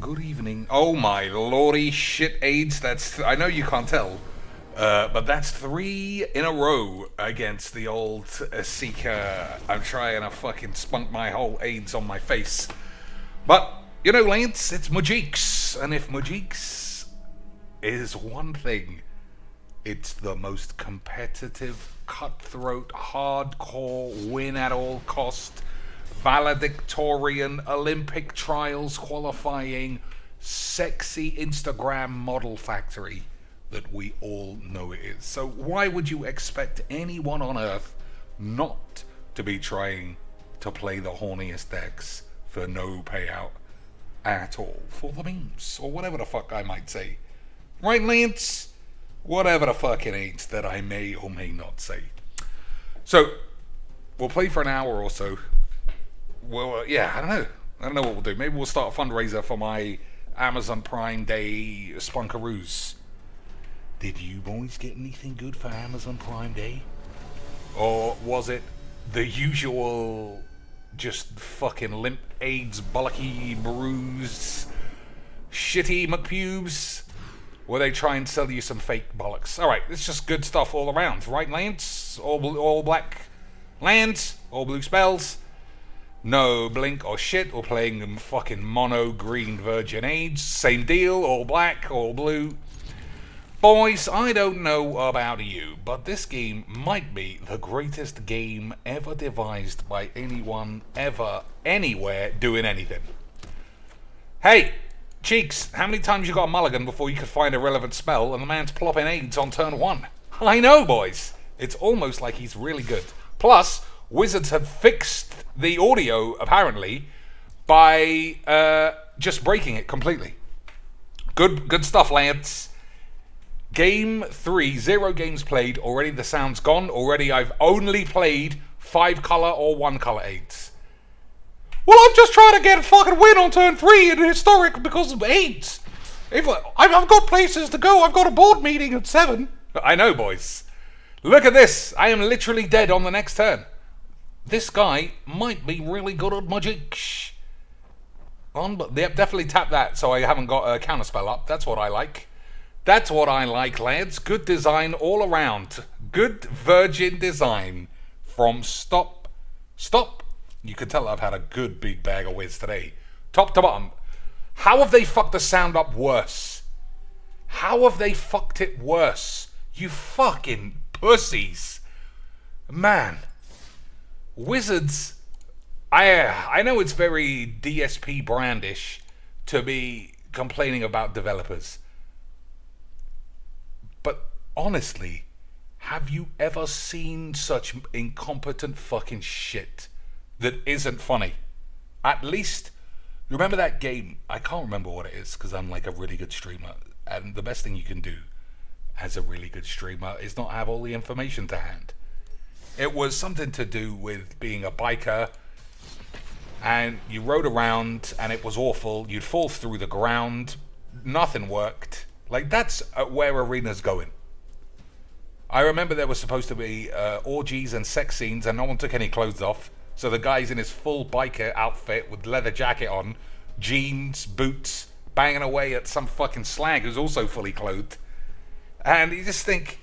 good evening. Oh my lordy shit, AIDS. I know you can't tell, but that's 3 in a row against the old Seeker. I'm trying to fucking spunk my whole AIDS on my face. But, you know, Lance, it's Majeeks. And if Majeeks is one thing, it's the most competitive, cutthroat, hardcore, win at all cost, valedictorian, Olympic trials qualifying, sexy Instagram model factory that we all know it is. So why would you expect anyone on earth not to be trying to play the horniest decks for no payout at all? For the memes, or whatever the fuck I might say. Right, Lance? Whatever the fuck it ain't that I may or may not say. So, we'll play for an hour or so. Well, yeah, I don't know what we'll do. Maybe we'll start a fundraiser for my Amazon Prime Day spunkaroos. Did you boys get anything good for Amazon Prime Day? Or was it the usual just fucking limp AIDS, bollocky, bruised, shitty McPubes? Where they try and sell you some fake bollocks. Alright, it's just good stuff all around, right, Lance? All black lands, all blue spells. No blink or shit, or playing them fucking mono green virgin age. Same deal, all black, all blue. Boys, I don't know about you, but this game might be the greatest game ever devised by anyone, ever, anywhere, doing anything. Hey! Cheeks, how many times you got a mulligan before you could find a relevant spell and the man's plopping AIDS on turn 1? I know, boys. It's almost like he's really good. Plus, Wizards have fixed the audio, apparently, by just breaking it completely. Good stuff, Lance. Game 3, 0 games played. Already the sound's gone. Already I've only played 5 color or 1 color AIDS. Well, I'm just trying to get a fucking win on turn 3 in historic because of AIDS. I've got places to go. I've got a board meeting at 7. I know, boys. Look at this. I am literally dead on the next turn. This guy might be really good at magic. But definitely tap that so I haven't got a counterspell up. That's what I like. That's what I like, lads. Good design all around. Good virgin design from Stop. You can tell I've had a good big bag of whiz today. Top to bottom. How have they fucked the sound up worse? How have they fucked it worse? You fucking pussies. Man. Wizards. I know it's very DSP brandish to be complaining about developers. But honestly, have you ever seen such incompetent fucking shit that isn't funny? At least, remember that game? I can't remember what it is because I'm like a really good streamer. And the best thing you can do as a really good streamer is not have all the information to hand. It was something to do with being a biker and you rode around and it was awful. You'd fall through the ground. Nothing worked. Like, that's where Arena's going. I remember there was supposed to be orgies and sex scenes and no one took any clothes off. So the guy's in his full biker outfit with leather jacket on, jeans, boots, banging away at some fucking slag who's also fully clothed. And you just think,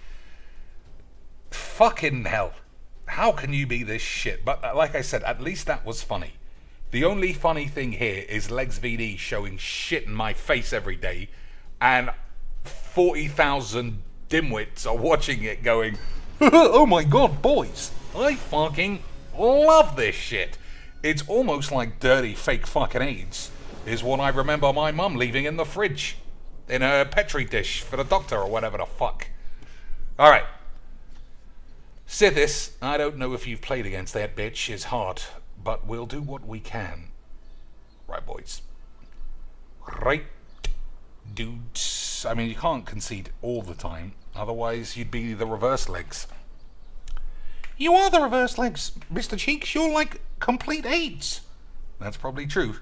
fucking hell, how can you be this shit? But like I said, at least that was funny. The only funny thing here is Legs VD showing shit in my face every day, and 40,000 dimwits are watching it going, oh my god, boys, I fucking love this shit. It's almost like dirty fake fucking AIDS is what I remember my mum leaving in the fridge in a petri dish for the doctor or whatever the fuck. Alright. Sithis, I don't know if you've played against that bitch, is hard, but we'll do what we can. Right, boys. Right, dudes. I mean, you can't concede all the time, otherwise you'd be the reverse legs. You are the reverse legs, Mr. Cheeks. You're like complete AIDS. That's probably true.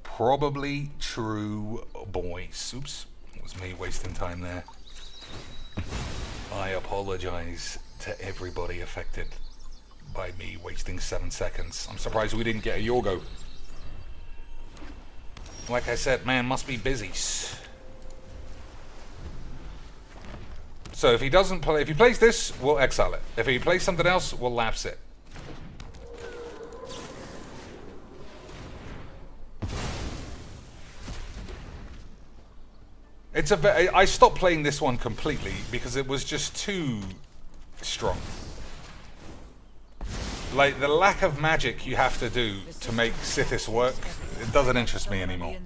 Probably true, boys. Oops, it was me wasting time there. I apologize to everybody affected by me wasting 7 seconds. I'm surprised we didn't get a Yorgo. Like I said, man must be busy. So if he doesn't play, if he plays this, we'll exile it. If he plays something else, we'll lapse it. I stopped playing this one completely because it was just too strong. Like, the lack of magic you have to do to make Sithis work, it doesn't interest me anymore.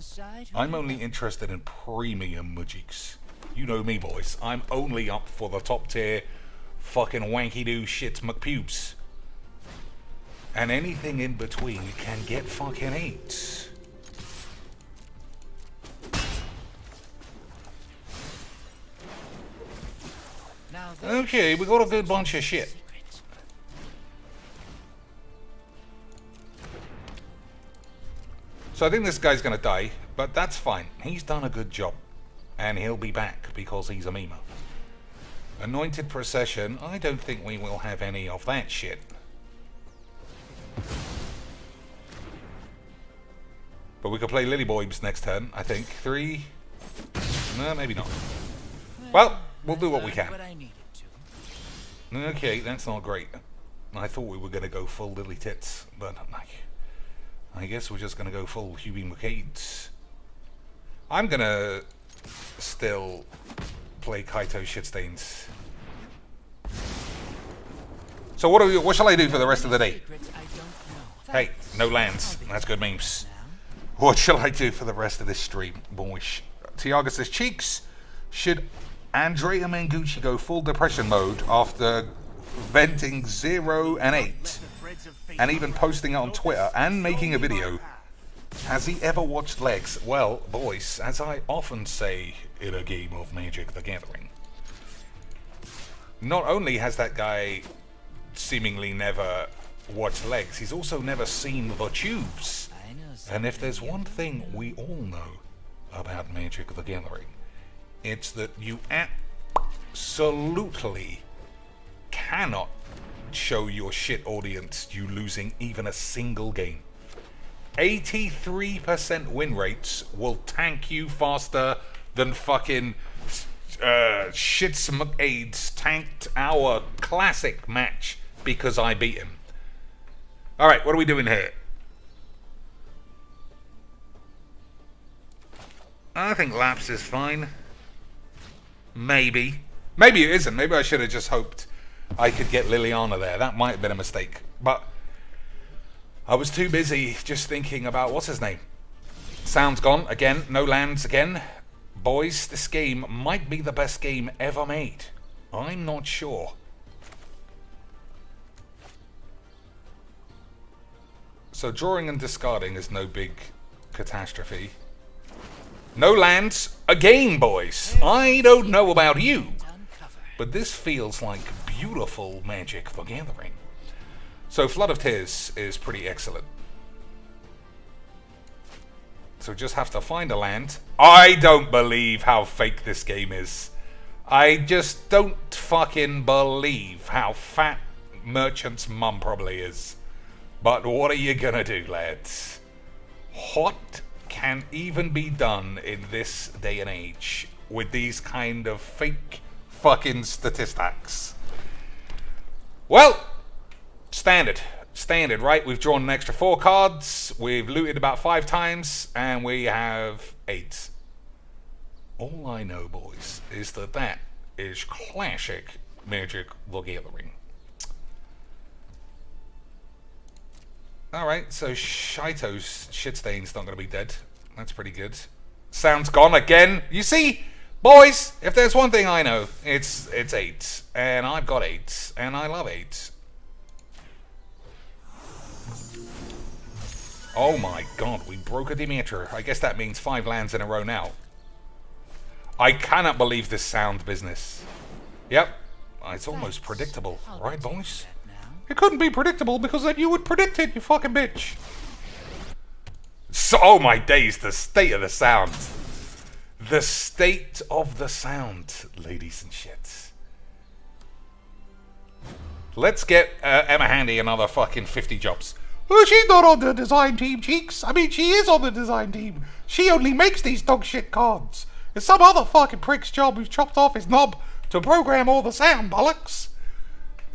I'm only interested in premium magics. You know me, boys. I'm only up for the top tier fucking wanky-doo shit McPubes. And anything in between can get fucking ate. Okay, we got a good bunch of shit. So I think this guy's gonna die, but that's fine. He's done a good job. And he'll be back because he's a meme. Anointed Procession, I don't think we will have any of that shit. But we could play Lily Boybs next turn, I think. 3. No, maybe not. Well, we'll do what we can. Okay, that's not great. I thought we were going to go full Lily Tits, but I guess we're just going to go full Hubie McCades. I'm going to still play Kaito Shitstains. So what shall I do for the rest of the day? Hey, no lands. That's good memes. What shall I do for the rest of this stream, boys? Tiago says, Cheeks, should Andrea Mengucci go full depression mode after venting 0 and 8 and even posting it on Twitter and making a video? Has he ever watched Legs? Well, boys, as I often say in a game of Magic the Gathering, not only has that guy seemingly never watched Legs, he's also never seen the tubes. And if there's one thing we all know about Magic the Gathering, it's that you absolutely cannot show your shit audience you losing even a single game. 83% win rates will tank you faster than fucking Shits McAids tanked our classic match because I beat him. Alright, what are we doing here? I think lapse is fine. Maybe. Maybe it isn't. Maybe I should have just hoped I could get Liliana there. That might have been a mistake. But I was too busy just thinking about what's his name. Sound's gone again. No lands again. Boys, this game might be the best game ever made. I'm not sure. So drawing and discarding is no big catastrophe. No lands again, boys. I don't know about you, but this feels like beautiful Magic the Gathering. So Flood of Tears is pretty excellent. So just have to find a land. I don't believe how fake this game is. I just don't fucking believe how fat Merchant's mum probably is. But what are you gonna do, lads? What can even be done in this day and age with these kind of fake fucking statistics? Well, standard, right? We've drawn an extra 4 cards, we've looted about 5 times, and we have 8. All I know, boys, is that is classic Magic the Gathering. Alright, so Shito's Shitstain's not going to be dead. That's pretty good. Sound's gone again. You see, boys, if there's one thing I know, it's 8. And I've got 8. And I love 8. Oh my god, we broke a Demeter. I guess that means 5 lands in a row now. I cannot believe this sound business. Yep, it's almost predictable. Right, boys? It couldn't be predictable because then you would predict it, you fucking bitch. So, oh my days, the state of the sound. The state of the sound, ladies and shits. Let's get Emma Handy another fucking 50 jobs. Oh, she's not on the design team, Cheeks. I mean, she is on the design team. She only makes these dog shit cards. It's some other fucking prick's job who's chopped off his knob to program all the sound, bollocks.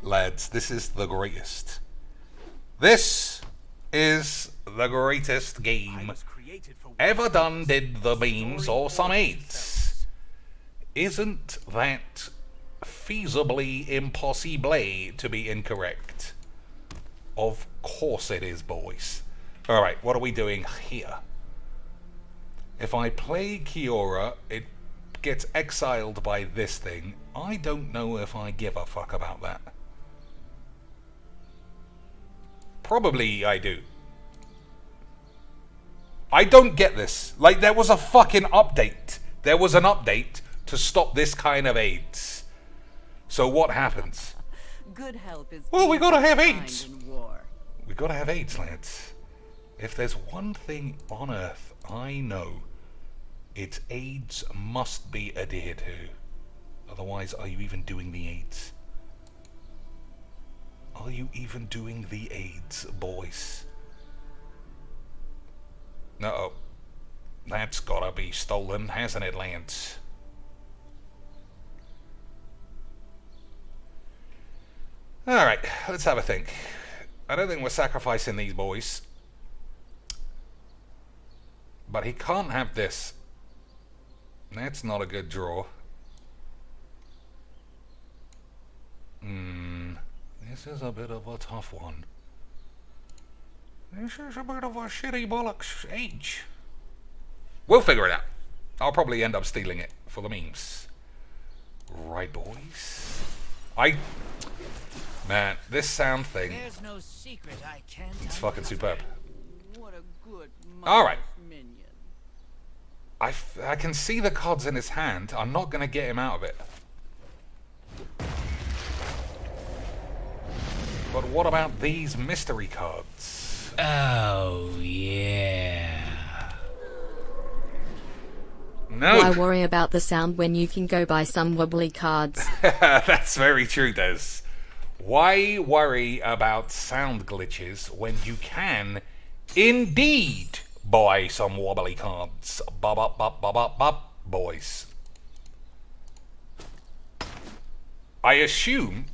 Lads, this is the greatest. This is the greatest game ever done did the beams or some aids. Isn't that feasibly impossible to be incorrect? Of course it is, boys. Alright, what are we doing here? If I play Kiora, it gets exiled by this thing. I don't know if I give a fuck about that. Probably I do. I don't get this. Like, there was a fucking update. There was an update to stop this kind of AIDS. So what happens? Good help is well, we gotta have AIDS. We gotta have AIDS, lads. If there's one thing on Earth I know, it's AIDS must be adhered to. Otherwise, are you even doing the AIDS? Are you even doing the AIDS, boys? No, that's gotta be stolen, hasn't it, Lance? Alright, let's have a think. I don't think we're sacrificing these boys. But he can't have this. That's not a good draw. This is a bit of a tough one. This is a bit of a shitty bollocks age. We'll figure it out. I'll probably end up stealing it for the memes. Right, boys? Man, this sound thing, There's no secret I can't it's fucking superb. What a good Alright. minion. I can see the cards in his hand. I'm not going to get him out of it. But what about these mystery cards? Oh, yeah. No. Why worry about the sound when you can go buy some wobbly cards? That's very true, Des. Why worry about sound glitches when you can indeed buy some wobbly cards? Bop, bop, bop, bop, bop, bop, boys. I assume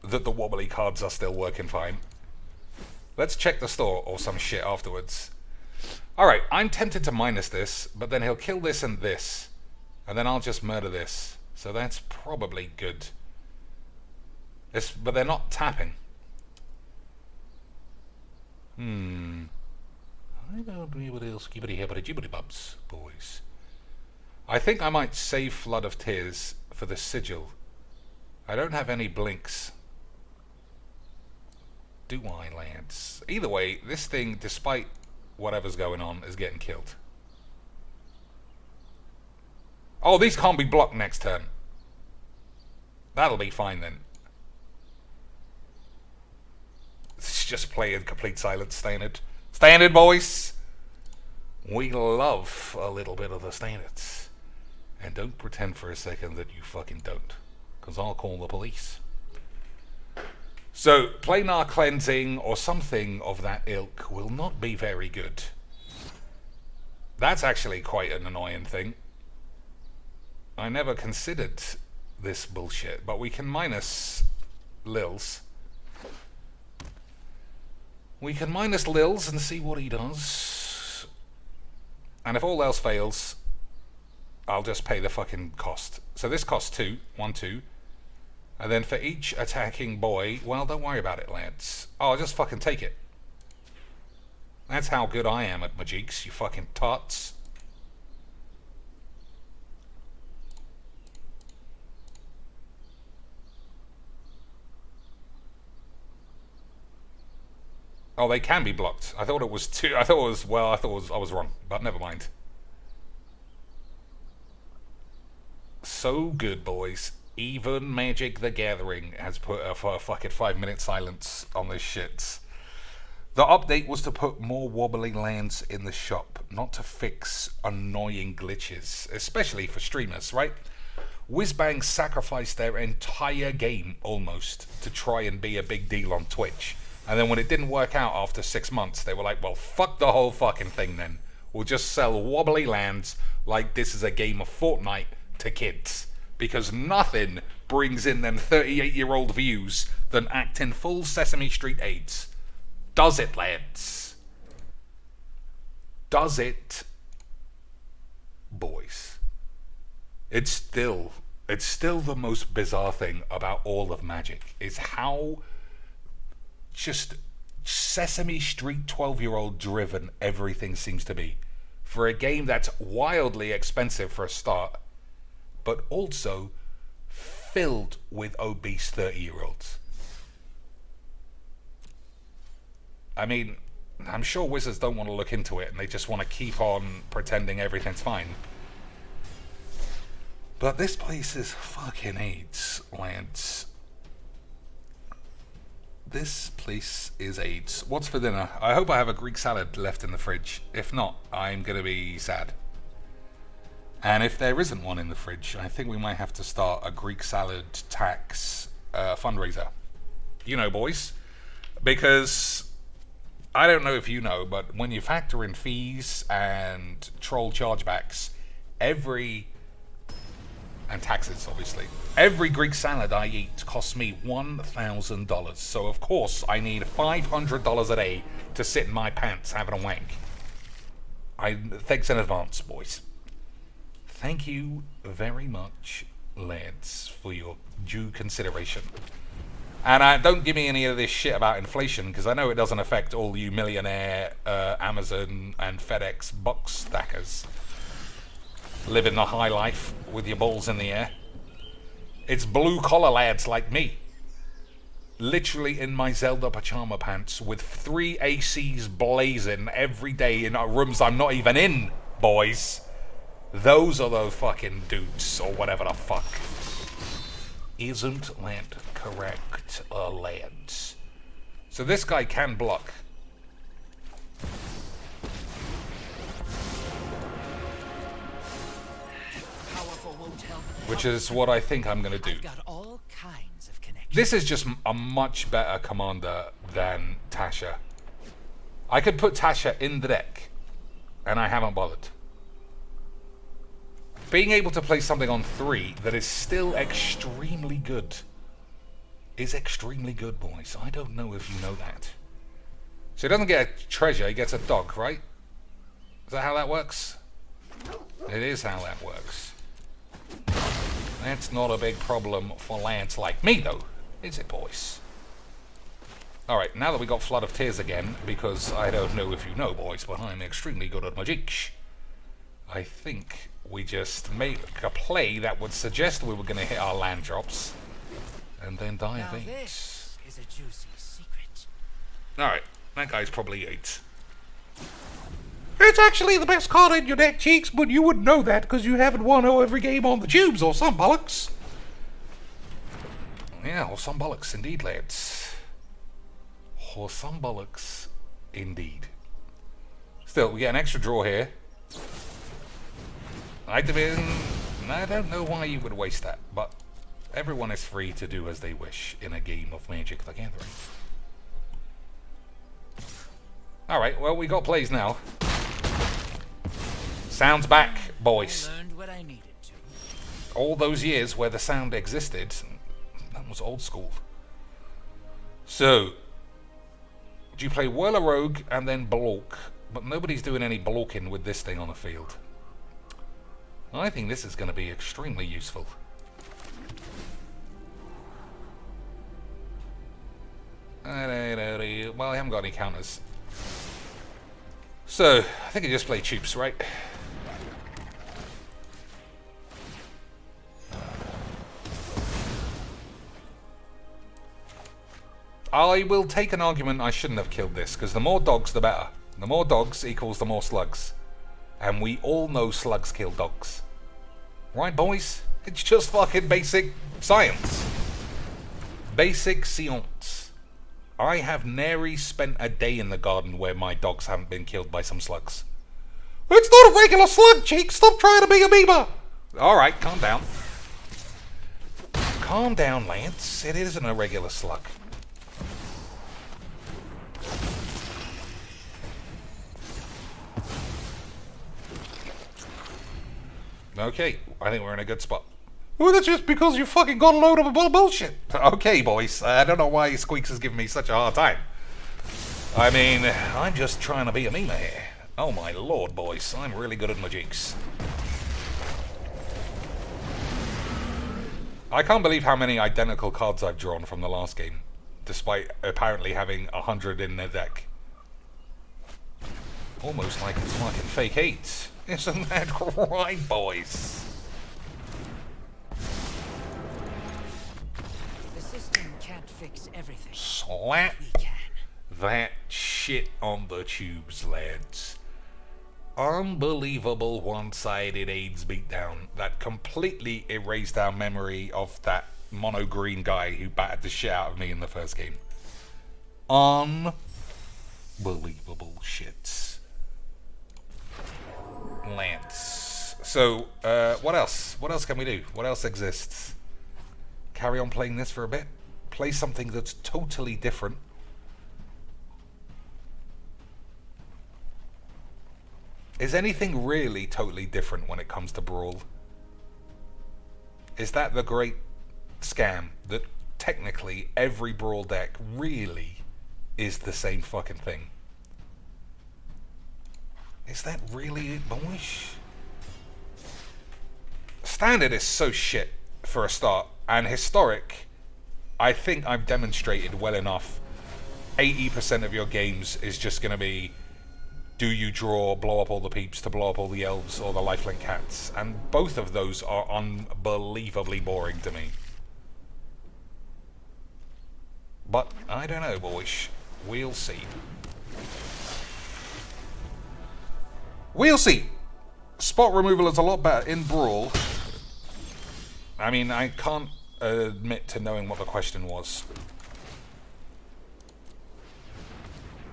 that the wobbly cards are still working fine. Let's check the store or some shit afterwards. Alright, I'm tempted to minus this, but then he'll kill this and this. And then I'll just murder this. So that's probably good. But they're not tapping. I don't know what else skibbity hibbity jibbity bubs, boys. I think I might save Flood of Tears for the sigil. I don't have any blinks. Do I, lads? Either way, this thing, despite whatever's going on, is getting killed. Oh, these can't be blocked next turn. That'll be fine then. Let's just play in complete silence, standard. Standard, boys! We love a little bit of the standards. And don't pretend for a second that you fucking don't. Because I'll call the police. So, planar cleansing or something of that ilk will not be very good. That's actually quite an annoying thing. I never considered this bullshit, but we can minus Lils. We can minus Lils and see what he does. And if all else fails, I'll just pay the fucking cost. So this costs 2. 1, 2. And then for each attacking boy, well, don't worry about it, lads. I'll just fucking take it. That's how good I am at Majiks, you fucking tots. Oh, they can be blocked. I thought it was 2. I was wrong, but never mind. So good, boys. Even Magic the Gathering has put a fucking 5-minute silence on this shit. The update was to put more wobbly lands in the shop, not to fix annoying glitches, especially for streamers, right? Whizbang sacrificed their entire game, almost, to try and be a big deal on Twitch. And then when it didn't work out after 6 months, they were like, well, fuck the whole fucking thing then. We'll just sell wobbly lands like this is a game of Fortnite to kids. Because nothing brings in them 38-year-old views than acting full Sesame Street AIDS. Does it, lads? Does it, boys? It's still the most bizarre thing about all of Magic is how just Sesame Street 12-year-old driven everything seems to be. For a game that's wildly expensive for a start, but also filled with obese 30-year-olds. I mean, I'm sure Wizards don't want to look into it and they just want to keep on pretending everything's fine. But this place is fucking AIDS, lads. This place is AIDS. What's for dinner? I hope I have a Greek salad left in the fridge. If not, I'm going to be sad. And if there isn't one in the fridge, I think we might have to start a Greek salad tax fundraiser. You know, boys. Because I don't know if you know, but when you factor in fees and troll chargebacks, and taxes, obviously. Every Greek salad I eat costs me $1,000. So, of course, I need $500 a day to sit in my pants having a wank. Thanks in advance, boys. Thank you very much, lads, for your due consideration. And don't give me any of this shit about inflation, because I know it doesn't affect all you millionaire Amazon and FedEx box stackers living the high life with your balls in the air. It's blue-collar lads like me, literally in my Zelda pajama pants with 3 ACs blazing every day in rooms I'm not even in, boys. Those are the fucking dudes, or whatever the fuck. Isn't that correct, lads? So this guy can block. Which is what I think I'm going to do. I've got all kinds of connections. This is just a much better commander than Tasha. I could put Tasha in the deck, and I haven't bothered. Being able to play something on 3 that is still extremely good is extremely good, boys. I don't know if you know that. So he doesn't get a treasure, he gets a dog, right? Is that how that works? It is how that works. That's not a big problem for Lance like me, though, is it, boys? Alright, now that we got Flood of Tears again, because I don't know if you know, boys, but I'm extremely good at magic, I think we just make a play that would suggest we were going to hit our land drops, and then dive Now in. this is a juicy secret. Alright, that guy's probably 8. It's actually the best card in your deck, Cheeks, but you wouldn't know that because you haven't won every game on the Jeebs or some bollocks. Yeah, or some bollocks indeed, lads. Or some bollocks indeed. Still, we get an extra draw here. I don't know why you would waste that, but everyone is free to do as they wish in a game of Magic the Gathering. Alright, well, we got plays now. Sound's back, boys. Learned what I needed to. All those years where the sound existed, that was old school. So, do you play Whirler Rogue and then Blork? But nobody's doing any blorking with this thing on the field. I think this is going to be extremely useful. Well, I haven't got any counters. So, I think I just play Jeebs, right? I will take an argument I shouldn't have killed this, because the more dogs, the better. The more dogs equals the more slugs. And we all know slugs kill dogs. Right, boys? It's just fucking basic science. Basic science. I have nary spent a day in the garden where my dogs haven't been killed by some slugs. It's not a regular slug, Cheeks. Stop trying to be a beaver. Alright, calm down. Calm down, Lance. It isn't a regular slug. Okay, I think we're in a good spot. Well, that's just because you fucking got a load of bullshit. Okay, boys. I don't know why Squeaks is giving me such a hard time. I mean, I'm just trying to be a meme here. Oh my lord, boys. I'm really good at my jigs. I can't believe how many identical cards I've drawn from the last game, despite apparently having 100 in their deck. Almost like it's fucking fake 8. Isn't that right, boys? The system can't fix everything. Slap We can. that shit on the tubes, lads. Unbelievable one-sided AIDS beatdown that completely erased our memory of that mono green guy who battered the shit out of me in the first game. Unbelievable shits. Lance. So, what else? What else can we do? What else exists? Carry on playing this for a bit? Play something that's totally different. Is anything really totally different when it comes to Brawl? Is that the great scam that technically every Brawl deck really is the same fucking thing? Is that really it, boys? Standard is so shit for a start, and historic, I think I've demonstrated well enough. 80% of your games is just going to be, do you draw, blow up all the peeps to blow up all the elves or the lifelink cats? And both of those are unbelievably boring to me. But I don't know, boys. We'll see. We'll see. Spot removal is a lot better in Brawl. I mean, I can't admit to knowing what the question was.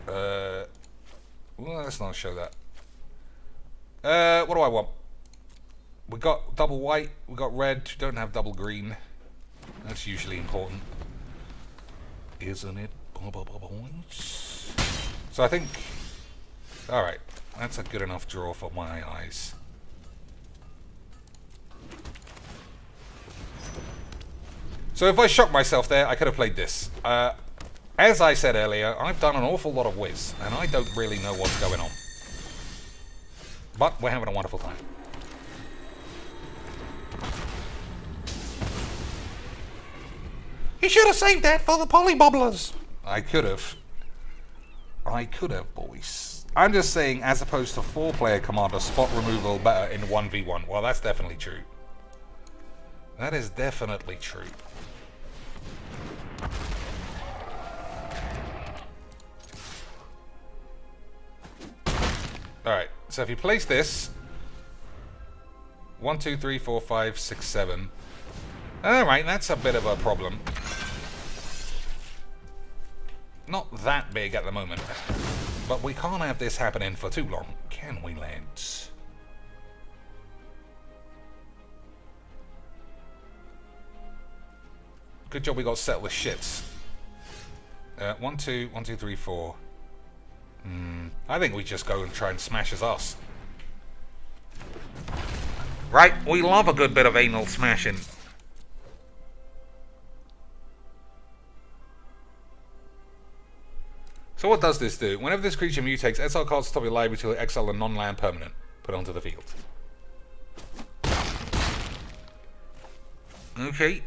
Well, let's not show that. What do I want? We got double white, we got red, we don't have double green. That's usually important. Isn't it, boys? So I think... Alright, that's a good enough draw for my eyes. So if I shock myself there, I could have played this. As I said earlier, I've done an awful lot of whiz, and I don't really know what's going on. But we're having a wonderful time. You should have saved that for the polybobblers. I could have. Boys. I'm just saying, as opposed to 4-player commander, spot removal better in 1v1. Well, that's definitely true. That is definitely true. Alright, so if you place this 1, 2, 3, 4, 5, 6, 7. Alright, that's a bit of a problem. Not that big at the moment. But we can't have this happening for too long, can we, lads? Good job we got set with shits. 1, 2, 1, 2, 3, 4. I think we just go and try and smash his ass. Right, we love a good bit of anal smashing. So what does this do? Whenever this creature mutates, exile cards to top your library to exile a non-land permanent. Put onto the field. Okay.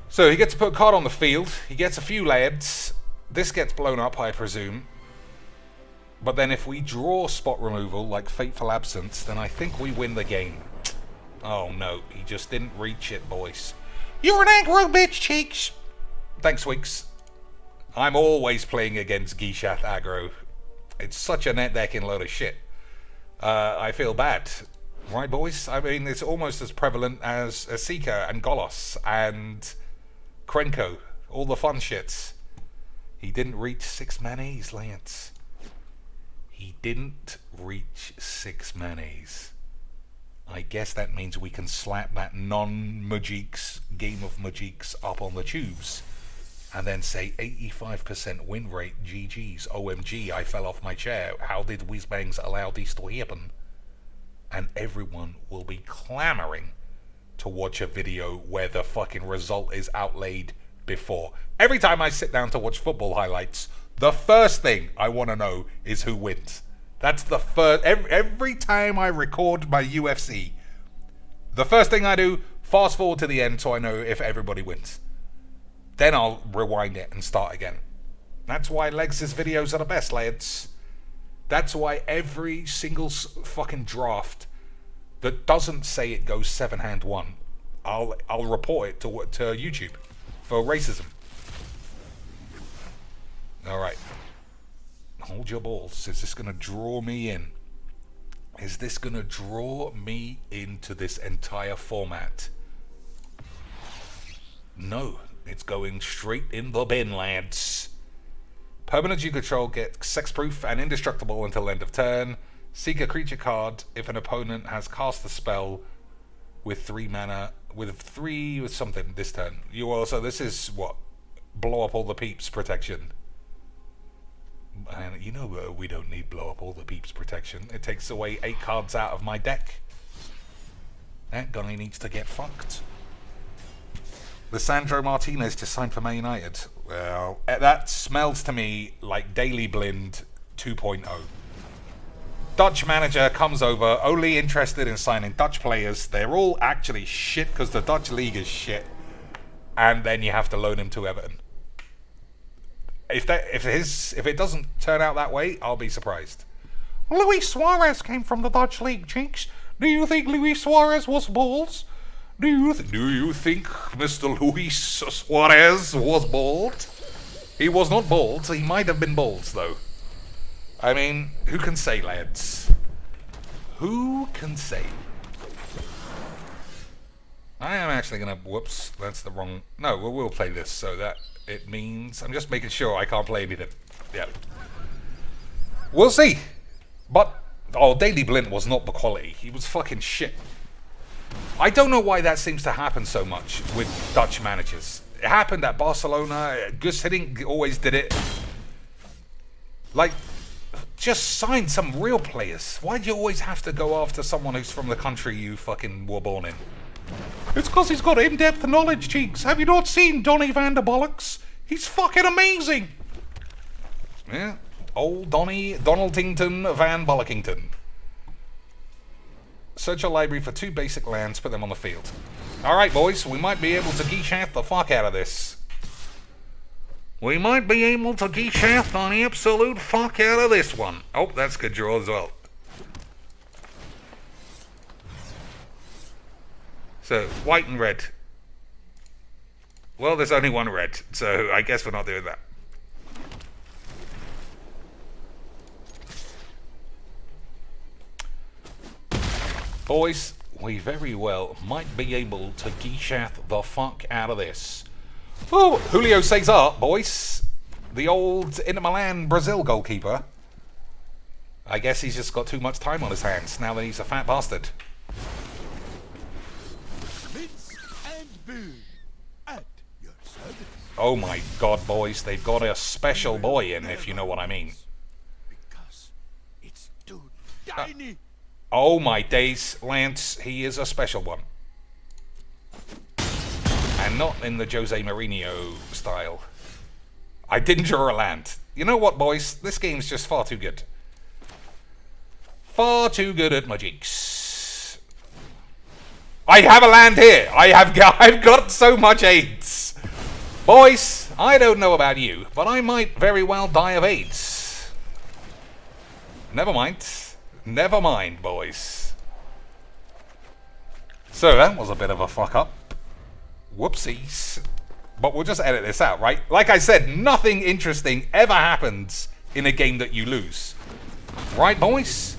So he gets to put a card on the field. He gets a few lads. This gets blown up, I presume. But then if we draw spot removal, like Fateful Absence, then I think we win the game. Oh no, he just didn't reach it, boys. You're an aggro bitch, Cheeks. Thanks, Weeks. I'm always playing against Gishath aggro. It's such a net decking load of shit. I feel bad. Right, boys? I mean, it's almost as prevalent as Seeker and Golos and Krenko. All the fun shits. He didn't reach 6 manas, Lance. He didn't reach 6 manas. I guess that means we can slap that non-Majiks game of Majiks up on the tubes and then say 85% win rate, GG's, OMG, I fell off my chair. How did Whizbangs allow this to happen? and everyone will be clamoring to watch a video where the fucking result is outlaid before. Every time I sit down to watch football highlights, the first thing I want to know is who wins. That's the first. Every time I record my UFC, the first thing I do, fast forward to the end so I know if everybody wins. Then I'll rewind it and start again. That's why Legs' videos are the best, lads. That's why every single fucking draft that doesn't say it goes 7-1, I'll report it to YouTube for racism. All right. Hold your balls. Is this going to draw me in? Is this going to draw me into this entire format? No. It's going straight in the bin, lads. Permanent G control gets sexproof and indestructible until end of turn. Seek a creature card if an opponent has cast a spell with 3 mana, with something this turn. You also, this is what? Blow up all the peeps protection. And you know we don't need blow up all the peeps protection. It takes away 8 cards out of my deck. That guy needs to get fucked. Lisandro Martinez just signed for Man United. Well, that smells to me like Daily Blind 2.0. Dutch manager comes over, only interested in signing Dutch players. They're all actually shit because the Dutch league is shit. And then you have to loan him to Everton. If it doesn't turn out that way, I'll be surprised. Luis Suarez came from the Dutch league, Jinx. Do you think Luis Suarez was balls? Do you think Mr. Luis Suarez was bald? He was not bald. He might have been bald, though. I mean, who can say, lads? Who can say? I am actually gonna. Whoops, that's the wrong. No, we'll play this so that it means. I'm just making sure I can't play anything. Yeah. We'll see. But Daily Blind was not the quality. He was fucking shit. I don't know why that seems to happen so much with Dutch managers. It happened at Barcelona. Gus Hiddink always did it. Like, just sign some real players. Why do you always have to go after someone who's from the country you fucking were born in? It's because he's got in-depth knowledge, Cheeks. Have you not seen Donny van der Bollocks? He's fucking amazing. Yeah, old Donaldington Van Bollockington. Search your library for 2 basic lands, put them on the field. Alright, boys, we might be able to geeshaft the fuck out of this. We might be able to geeshaft on the absolute fuck out of this one. Oh, that's a good draw as well. So, white and red. Well, there's only one red, so I guess we're not doing that. Boys, we very well might be able to geeshath the fuck out of this. Oh, Julio Cesar, boys. The old Inter Milan Brazil goalkeeper. I guess he's just got too much time on his hands now that he's a fat bastard. Oh my god, boys, they've got a special boy in, if you know what I mean. Because it's too tiny. Oh my days, Lance, he is a special one. And not in the Jose Mourinho style. I didn't draw a land. You know what, boys? This game's just far too good. Far too good at my jinx. I have a land here. I've got so much AIDS. Boys, I don't know about you, but I might very well die of AIDS. Never mind. Never mind, boys. So that was a bit of a fuck up. Whoopsies. But we'll just edit this out, right? Like I said, nothing interesting ever happens in a game that you lose. Right, boys?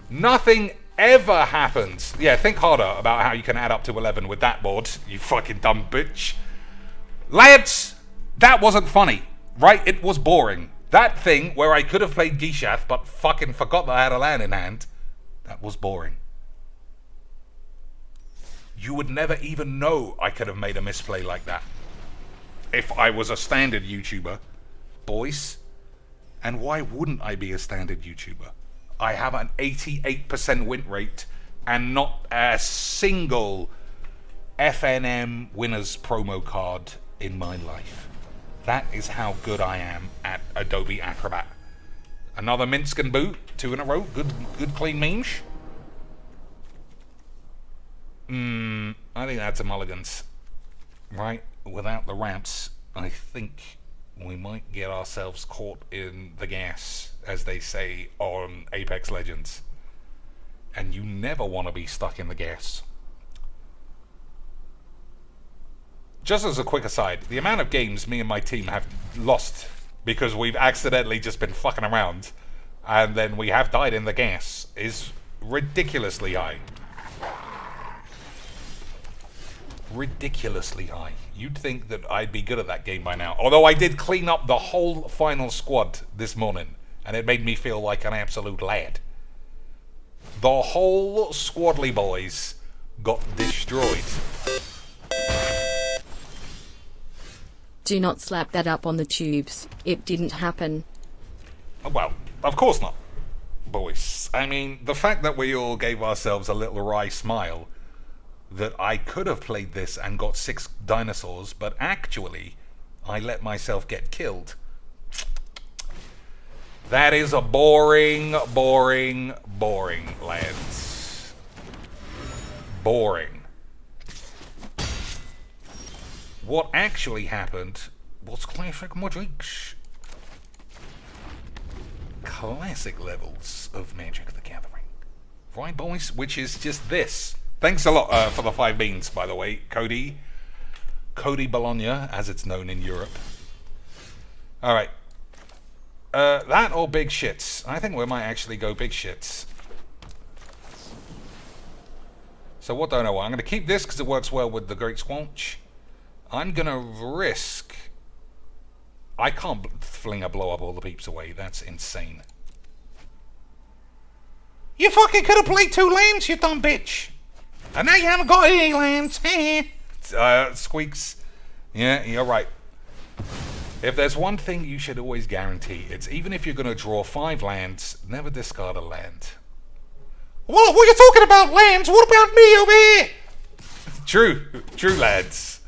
Nothing ever happens. Yeah, think harder about how you can add up to 11 with that board, you fucking dumb bitch. Lads, that wasn't funny, right? It was boring. That thing where I could have played Geeshath but fucking forgot that I had a land in hand, that was boring. You would never even know I could have made a misplay like that if I was a standard YouTuber, boys. And why wouldn't I be a standard YouTuber? I have an 88% win rate and not a single FNM winners promo card in my life. That is how good I am at Adobe Acrobat. Another Minsk and boot, 2 in a row. Good clean memes. I think that's a mulligans. Right? Without the ramps, I think we might get ourselves caught in the gas, as they say on Apex Legends. And you never want to be stuck in the gas. Just as a quick aside, the amount of games me and my team have lost because we've accidentally just been fucking around and then we have died in the gas is ridiculously high. Ridiculously high. You'd think that I'd be good at that game by now. Although I did clean up the whole final squad this morning and it made me feel like an absolute lad. The whole squadly boys got destroyed. Do not slap that up on the tubes. It didn't happen. Well, of course not, boys. I mean, the fact that we all gave ourselves a little wry smile that I could have played this and got 6 dinosaurs, but actually I let myself get killed. That is a boring, lads. Boring. What actually happened was classic Magic. Classic levels of Magic the Gathering. Right, boys? Which is just this. Thanks a lot for the 5 beans, by the way, Cody. Cody Bologna, as it's known in Europe. Alright. That or big shits. I think we might actually go big shits. So what do I know? I'm going to keep this because it works well with the Great Squanch. I'm going to risk... I can't fling a blow up all the peeps away. That's insane. You fucking could have played 2 lands, you dumb bitch. And now you haven't got any lands. Squeaks. Yeah, you're right. If there's one thing you should always guarantee, it's even if you're going to draw 5 lands, never discard a land. What are you talking about, lands? What about me over here? True, lads.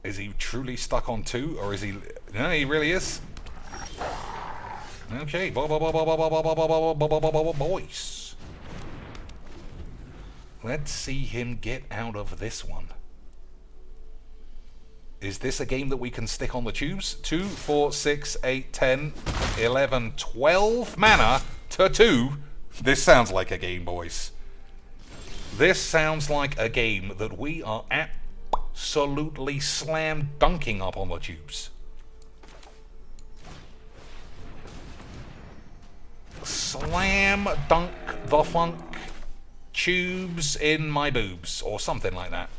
Is he truly stuck on 2, or is he... No, he really is. Okay, boys. Let's see him get out of this one. Is this a game that we can stick on the tubes? 2, 4, 6, 8, 10, 11, 12 mana to 2. This sounds like a game, boys. This sounds like a game that we are absolutely slam dunking up on the tubes. Slam dunk the funk tubes in my boobs, or something like that.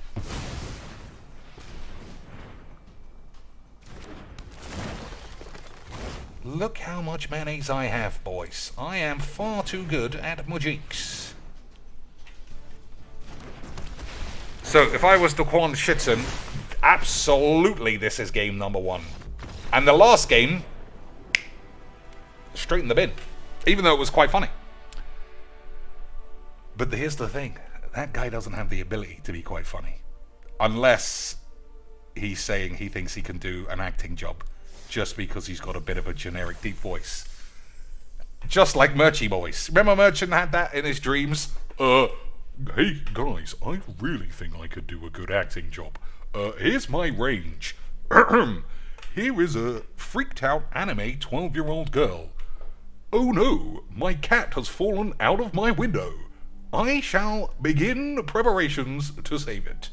Look how much mayonnaise I have, boys. I am far too good at Magics. So, if I was to Quan Shitson, absolutely this is game number 1. And the last game, straight in the bin. Even though it was quite funny. But here's the thing. That guy doesn't have the ability to be quite funny. Unless he's saying he thinks he can do an acting job. Just because he's got a bit of a generic deep voice. Just like Murchy Boys. Remember Merchant had that in his dreams? Hey guys, I really think I could do a good acting job. Here's my range. Here is a freaked out anime 12-year-old girl. Oh no, my cat has fallen out of my window. I shall begin preparations to save it.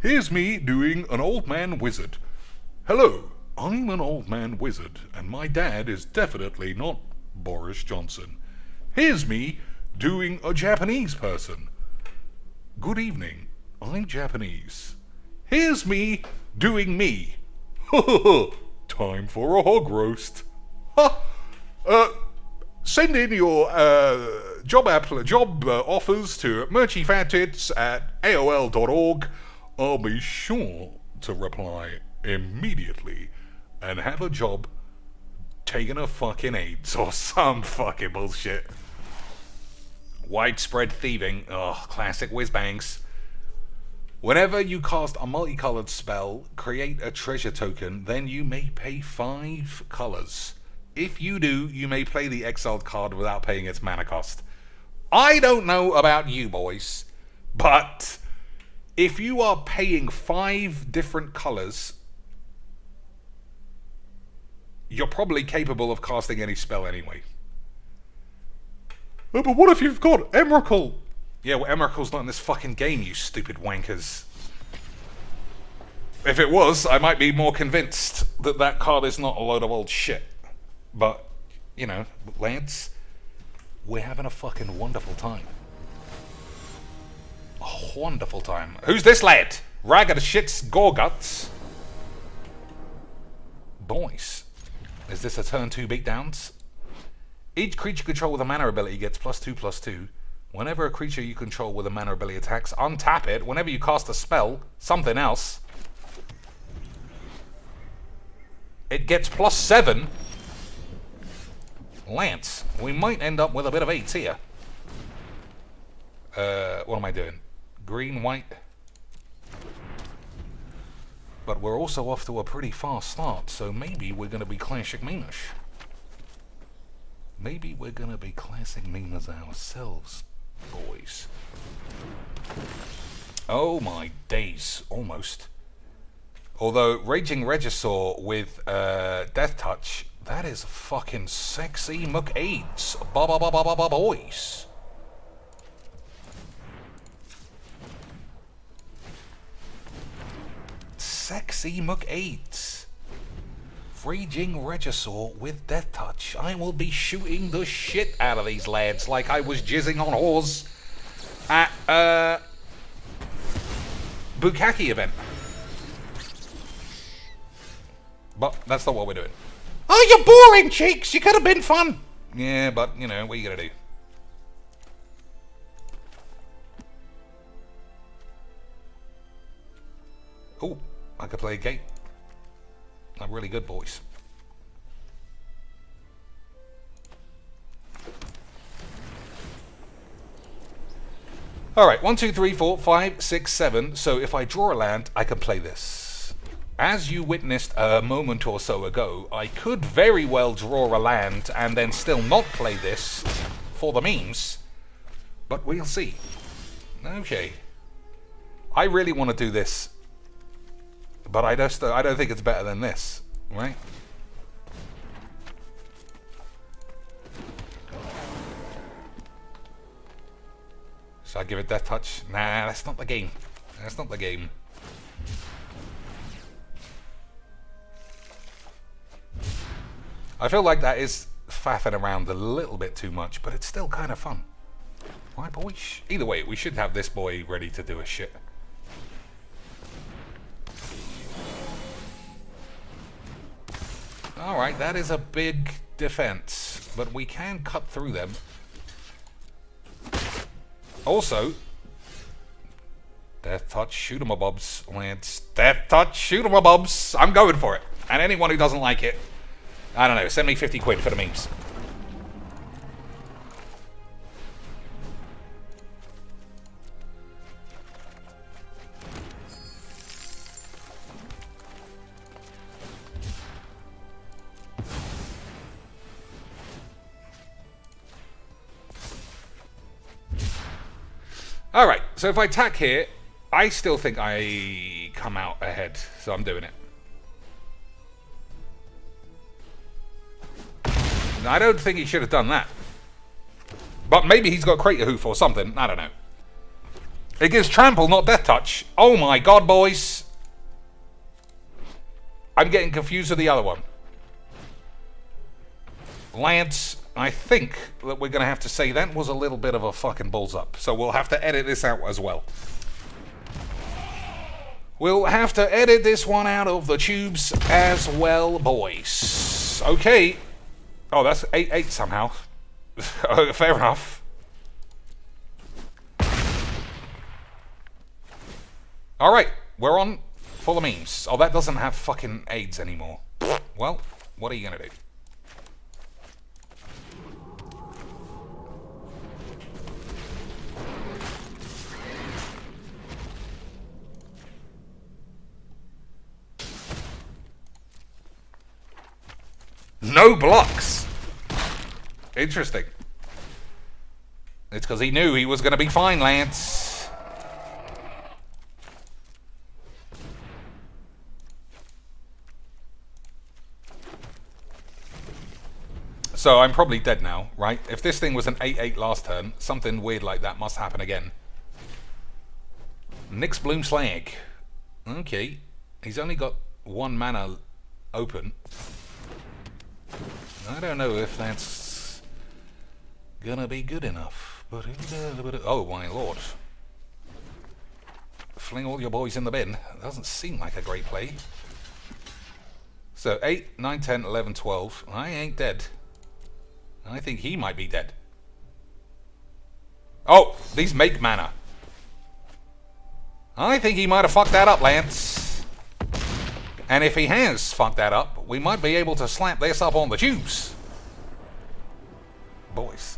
Here's me doing an old man wizard. Hello, I'm an old man wizard, and my dad is definitely not Boris Johnson. Here's me doing a Japanese person. Good evening, I'm Japanese. Here's me doing me. Time for a hog roast. Send in your job offers to merchyfattits@aol.org. I'll be sure to reply immediately and have a job taking a fucking AIDS or some fucking bullshit. Widespread thieving. Ugh, classic whiz-bangs. Whenever you cast a multicolored spell, create a treasure token, then you may pay 5 colors. If you do, you may play the exiled card without paying its mana cost. I don't know about you boys, but if you are paying 5 different colors, you're probably capable of casting any spell anyway. Oh, but what if you've got Emrakul? Yeah, well, Emerald's not in this fucking game, you stupid wankers. If it was, I might be more convinced that that card is not a load of old shit. But, you know, lads, we're having a fucking wonderful time. A wonderful time. Who's this lad? Rag of the shit's Gorguts. Boys, is this a turn 2 beatdowns? Each creature you control with a mana ability gets +2/+2. Whenever a creature you control with a mana ability attacks, untap it. Whenever you cast a spell, something else, it gets +7. Lance, we might end up with a bit of 8s here. What am I doing? Green, white. But we're also off to a pretty fast start, so maybe we're going to be classic memeish. Maybe we're going to be classic memers ourselves, boys. Oh my days, almost. Although Raging Regisaur with Death Touch, that is fucking sexy McAids. Boys. Sexy McAids. Raging Regisaur with Death Touch. I will be shooting the shit out of these lads like I was jizzing on whores at Bukkake event. But that's not what we're doing. Oh, you're boring, Cheeks. You could have been fun. Yeah, but, you know, what are you going to do? Oh, I could play a gate. I'm really good, boys. Alright, 1, 2, 3, 4, 5, 6, 7. So if I draw a land, I can play this. As you witnessed a moment or so ago, I could very well draw a land and then still not play this for the memes. But we'll see. Okay. I really want to do this. But I don't think it's better than this, right? Should I give it Death Touch? Nah, that's not the game. That's not the game. I feel like that is faffing around a little bit too much, but it's still kind of fun. Right, boys? Either way, we should have this boy ready to do a shit. Alright, that is a big defense, but we can cut through them. Also, Death Touch, shoot 'em a bubs, Lance. Death Touch, shoot 'em a bubs. I'm going for it. And anyone who doesn't like it, I don't know, send me 50 quid for the memes. Alright, so if I attack here, I still think I come out ahead, so I'm doing it. I don't think he should have done that. But maybe he's got Crater Hoof or something, I don't know. It gives Trample, not Death Touch. Oh my god, boys. I'm getting confused with the other one. Lance, I think that we're going to have to say that was a little bit of a fucking balls up. So we'll have to edit this out as well. We'll have to edit this one out of the tubes as well, boys. Okay. Oh, that's 8-8 somehow. Fair enough. Alright, we're on for the memes. Oh, that doesn't have fucking AIDS anymore. Well, what are you going to do? No blocks. Interesting. It's because he knew he was going to be fine, Lance. So I'm probably dead now, right? If this thing was an 8-8 last turn, something weird like that must happen again. Nyx Bloom Slag. Okay. He's only got 1 mana open. I don't know if that's gonna be good enough. But oh my lord. Fling all your boys in the bin. Doesn't seem like a great play. So 8, 9, 10, 11, 12. I ain't dead. I think he might be dead. Oh, these make mana. I think he might have fucked that up, Lance. And if he has fucked that up, we might be able to slap this up on the Jeebs. Boys.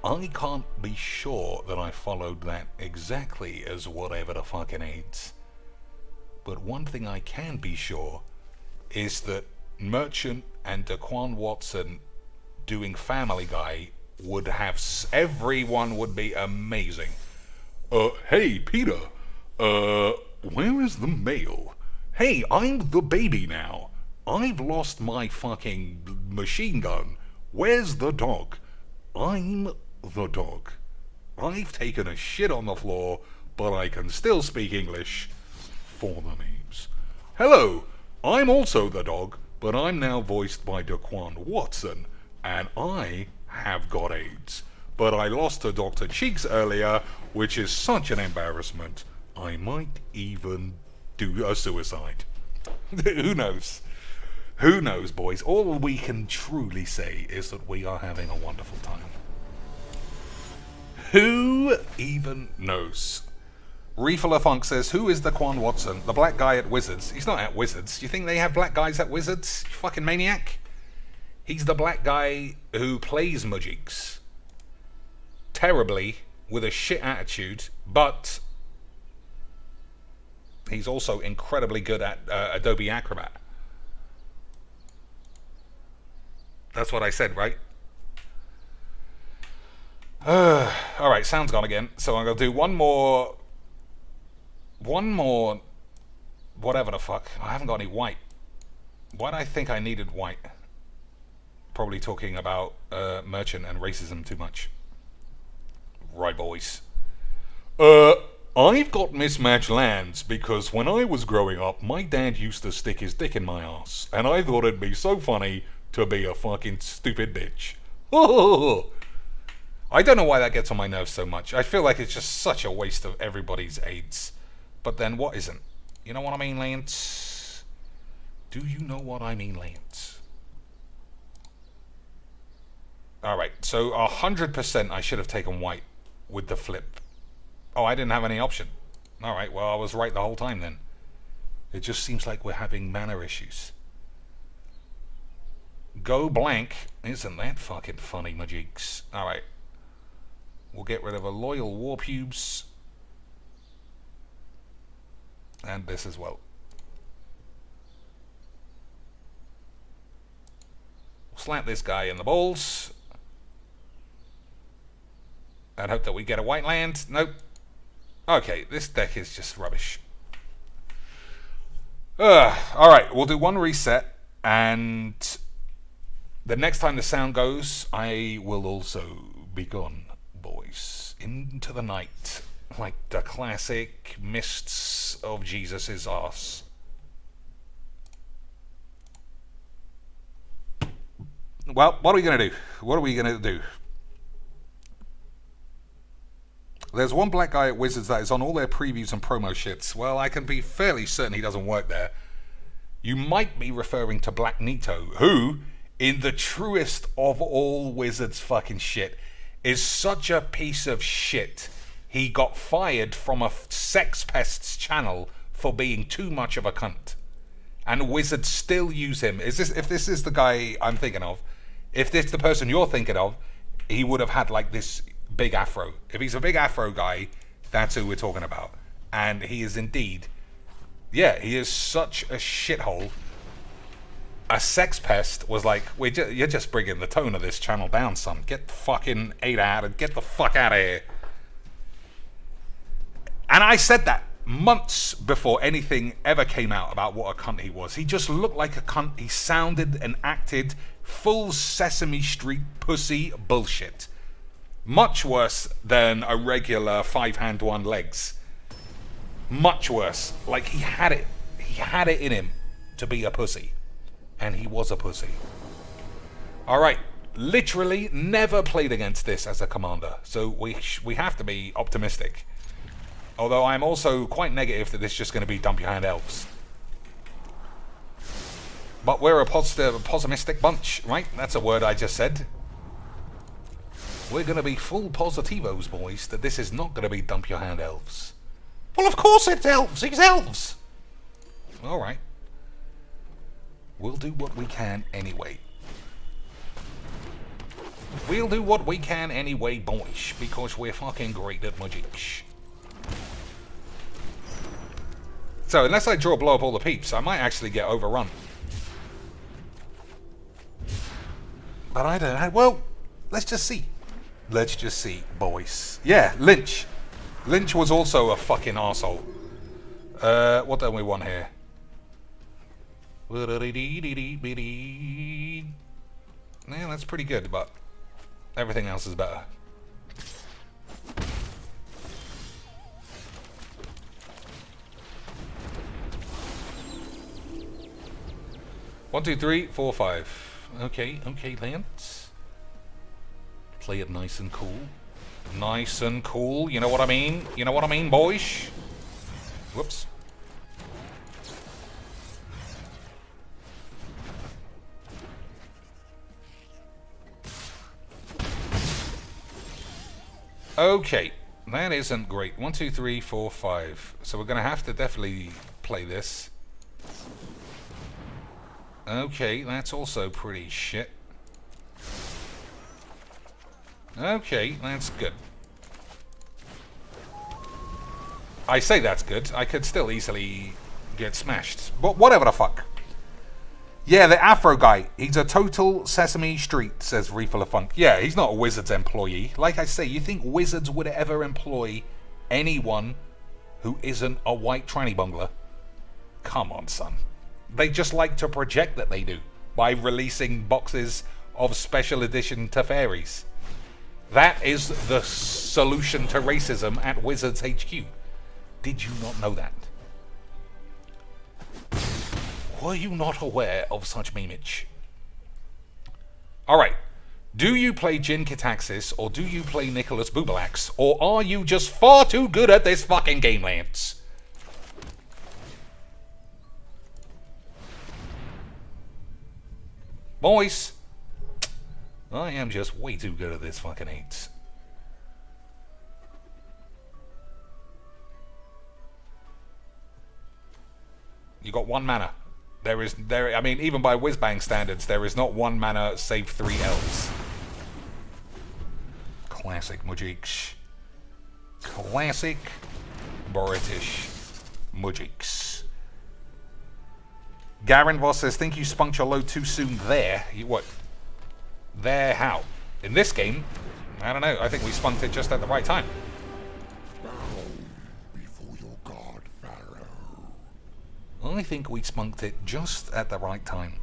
I can't be sure that I followed that exactly as whatever the fucking aids. But one thing I can be sure is that Merchant and Daquan Watson doing Family Guy would have... everyone would be amazing. Hey, Peter. Where is the mail? Hey, I'm the baby now. I've lost my fucking machine gun. Where's the dog? I'm the dog. I've taken a shit on the floor, but I can still speak English for the names. Hello, I'm also the dog, but I'm now voiced by Daquan Watson, and I have got AIDS. But I lost to Dr. Cheeks earlier, which is such an embarrassment. I might even do a suicide. Who knows? Who knows, boys? All we can truly say is that we are having a wonderful time. Who even knows? Reefer Funk says, who is Daquan Watson? The black guy at Wizards. He's not at Wizards. Do you think they have black guys at Wizards? You fucking maniac. He's the black guy who plays Majiks terribly with a shit attitude, but he's also incredibly good at Adobe Acrobat. That's what I said, right? Alright, sound's gone again. So I'm going to do one more, whatever the fuck. I haven't got any white. Why do I think I needed white? Probably talking about Merchant and racism too much. Right, boys. I've got mismatched lands because when I was growing up, my dad used to stick his dick in my ass, and I thought it'd be so funny to be a fucking stupid bitch. I don't know why that gets on my nerves so much. I feel like it's just such a waste of everybody's AIDS. But then what isn't? You know what I mean, Lance? Do you know what I mean, Lance? Alright, so 100% I should have taken white with the flip. Oh, I didn't have any option. Alright, well, I was right the whole time then. It just seems like we're having mana issues. Go blank. Isn't that fucking funny, Majiks? Alright. We'll get rid of a loyal war pubes. And this as well. We'll slap this guy in the balls. And hope that we get a white land. Nope. Okay, this deck is just rubbish. Alright, we'll do one reset. And the next time the sound goes, I will also be gone, boys. Into the night. Like the classic mists of Jesus' arse. Well, what are we going to do? What are we going to do? There's one black guy at Wizards that is on all their previews and promo shits. Well, I can be fairly certain he doesn't work there. You might be referring to Black Nito, who, in the truest of all Wizards fucking shit, is such a piece of shit. He got fired from a Sex Pests channel for being too much of a cunt. And Wizards still use him. If this is the guy I'm thinking of, if this is the person you're thinking of, he would have had like this big afro. If he's a big afro guy, that's who we're talking about. And he is indeed, yeah, he is such a shithole a sex pest was like, you're just bringing the tone of this channel down, son. Get fucking 8 out and get the fuck out of here. And I said that months before anything ever came out about what a cunt he was. He just looked like a cunt. He sounded and acted full Sesame Street pussy bullshit. Much worse than a regular 5-hand 1 legs. Much worse. Like he had it. He had it in him to be a pussy. And he was a pussy. Alright. Literally never played against this as a commander. So we have to be optimistic. Although I'm also quite negative that this is just going to be dump your hand elves. But we're a pessimistic bunch, right? That's a word I just said. We're going to be full positivos, boys, that this is not going to be dump your hand elves. Well, of course it's elves. It's elves. Alright. We'll do what we can anyway. We'll do what we can anyway, boys, because we're fucking great at magic. So, unless I draw blow up all the peeps, I might actually get overrun. But I don't know. Well, let's just see. Let's just see, boys. Yeah, Lynch. Lynch was also a fucking arsehole. What don't we want here? Yeah, that's pretty good, but everything else is better. One, two, three, four, five. Okay, Lance. Play it nice and cool. Nice and cool, you know what I mean? You know what I mean, boys? Whoops. Okay, that isn't great. 1, 2, 3, 4, 5. So we're going to have to definitely play this. Okay, that's also pretty shit. Okay, that's good. I say that's good. I could still easily get smashed. But whatever the fuck. Yeah, the Afro guy. He's a total Sesame Street, says Refill of Funk. Yeah, he's not a Wizards employee. Like I say, you think Wizards would ever employ anyone who isn't a white tranny bungler? Come on, son. They just like to project that they do by releasing boxes of special edition Teferis. That is the solution to racism at Wizards HQ. Did you not know that? Were you not aware of such memeage? Alright. Do you play Jin Kitaxis or do you play Nicholas Bubalax? Or are you just far too good at this fucking game, Lance? Boys, I am just way too good at this fucking eight. You got 1 mana. I mean, even by Whizbang standards, there is not 1 mana save 3 elves. Classic Mujiks. Classic British Mujiks. Garen Voss says, think you spunked your load too soon there. What? There how? In this game? I don't know. I think we spunked it just at the right time. Bow before your god, Pharaoh. I think we spunked it just at the right time.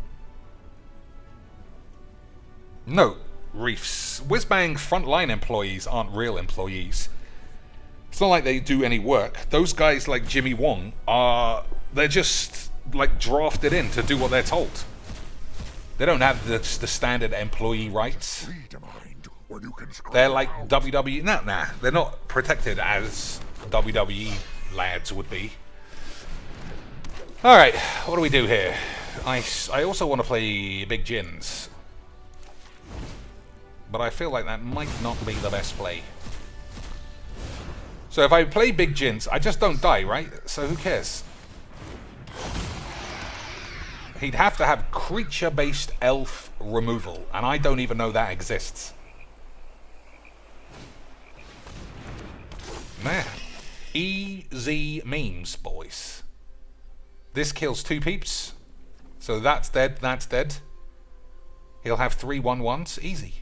No, Reefs. Whizbang frontline employees aren't real employees. It's not like they do any work. Those guys like Jimmy Wong they're just like drafted in to do what they're told. They don't have the standard employee rights. They're like WWE. Nah, they're not protected as WWE lads would be. Alright, what do we do here? I also want to play Big Jins. But I feel like that might not be the best play. So if I play Big Jins, I just don't die, right? So who cares? He'd have to have creature-based elf removal, and I don't even know that exists. Man. Easy memes, boys. This kills 2 peeps. So that's dead, that's dead. He'll have 3 1-1s. Easy.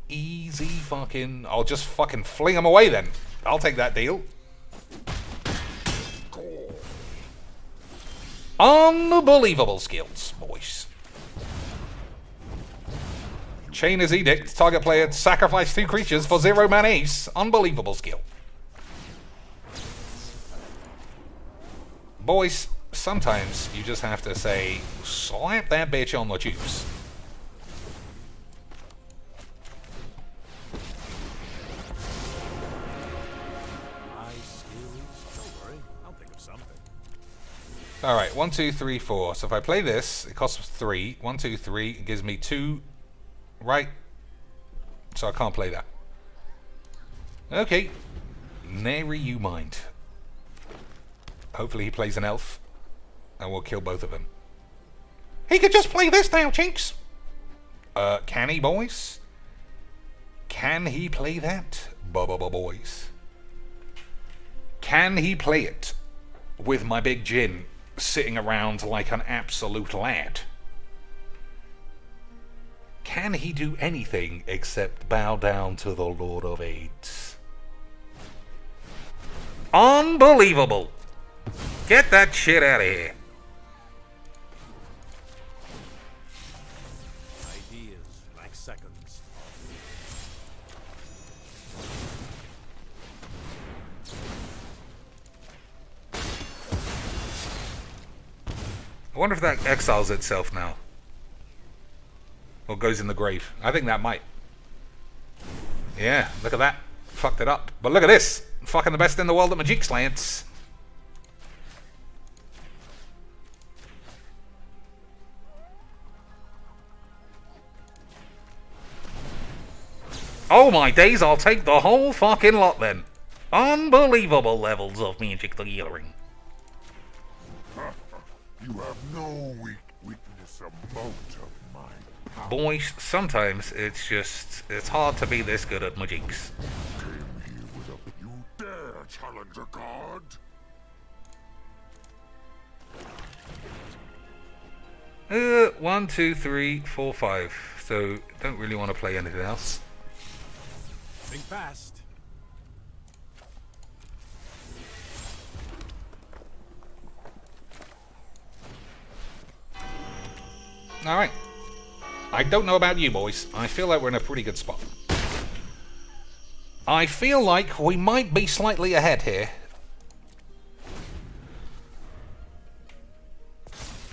Easy fucking... I'll just fucking fling him away then. I'll take that deal. Unbelievable skills, boys. Chainer's Edict. Target player sacrifice 2 creatures for 0-man ace. Unbelievable skill. Boys, sometimes you just have to say, slap that bitch on the tubes. Alright, 1, 2, 3, 4. So if I play this, it costs 3. 1, 2, 3. It gives me 2. Right. So I can't play that. Okay. Nary you mind. Hopefully he plays an elf. And we'll kill both of them. He could just play this now, Jinx. Can he, boys? Can he play that? Boys. Can he play it with my big Jin sitting around like an absolute lad? Can he do anything except bow down to the Lord of AIDS? Unbelievable! Get that shit out of here. Ideas like seconds. I wonder if that exiles itself now. Or goes in the grave. I think that might. Yeah, look at that. Fucked it up. But look at this. Fucking the best in the world at Magic Slants. Oh my days, I'll take the whole fucking lot then. Unbelievable levels of Magic the Gathering. You have no weakness amount of my power. Boys, sometimes it's hard to be this good at Magics. Came here with a... You dare challenge a god? 1, 2, 3, 4, 5. So, don't really want to play anything else. Think fast. Alright. I don't know about you boys. I feel like we're in a pretty good spot. I feel like we might be slightly ahead here.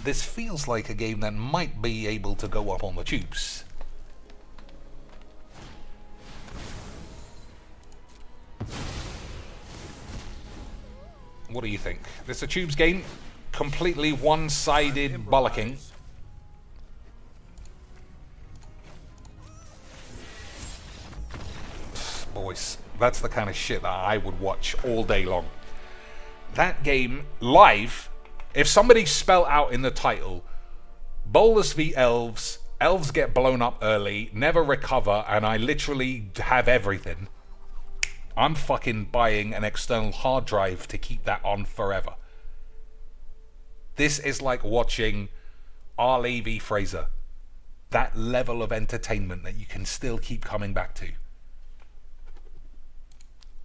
This feels like a game that might be able to go up on the tubes. What do you think? This is a tubes game? Completely one-sided bollocking. Boys, that's the kind of shit that I would watch all day long. That game, live, if somebody spell out in the title, Bowlers v Elves, Elves get blown up early, never recover, and I literally have everything, I'm fucking buying an external hard drive to keep that on forever. This is like watching Ali v Fraser. That level of entertainment that you can still keep coming back to.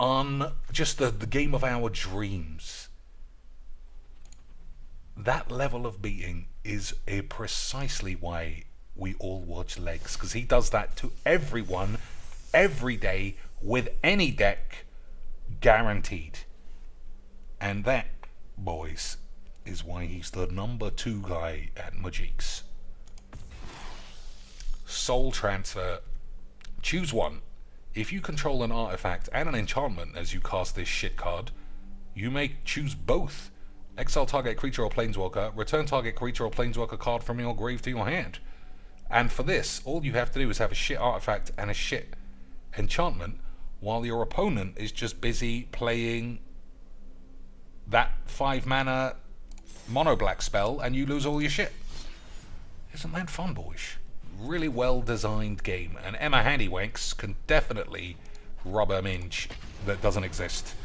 On just the game of our dreams. That level of beating is precisely why we all watch Legs, because he does that to everyone, every day, with any deck, guaranteed. And that, boys, is why he's the number 2 guy at Magics. Soul Transfer. Choose one. If you control an artifact and an enchantment as you cast this shit card, you may choose both. Exile target creature or planeswalker, return target creature or planeswalker card from your grave to your hand. And for this, all you have to do is have a shit artifact and a shit enchantment, while your opponent is just busy playing that 5 mana mono black spell and you lose all your shit. Isn't that fun, boys? Really well designed game, and Emma Handywanks can definitely rub a minge that doesn't exist.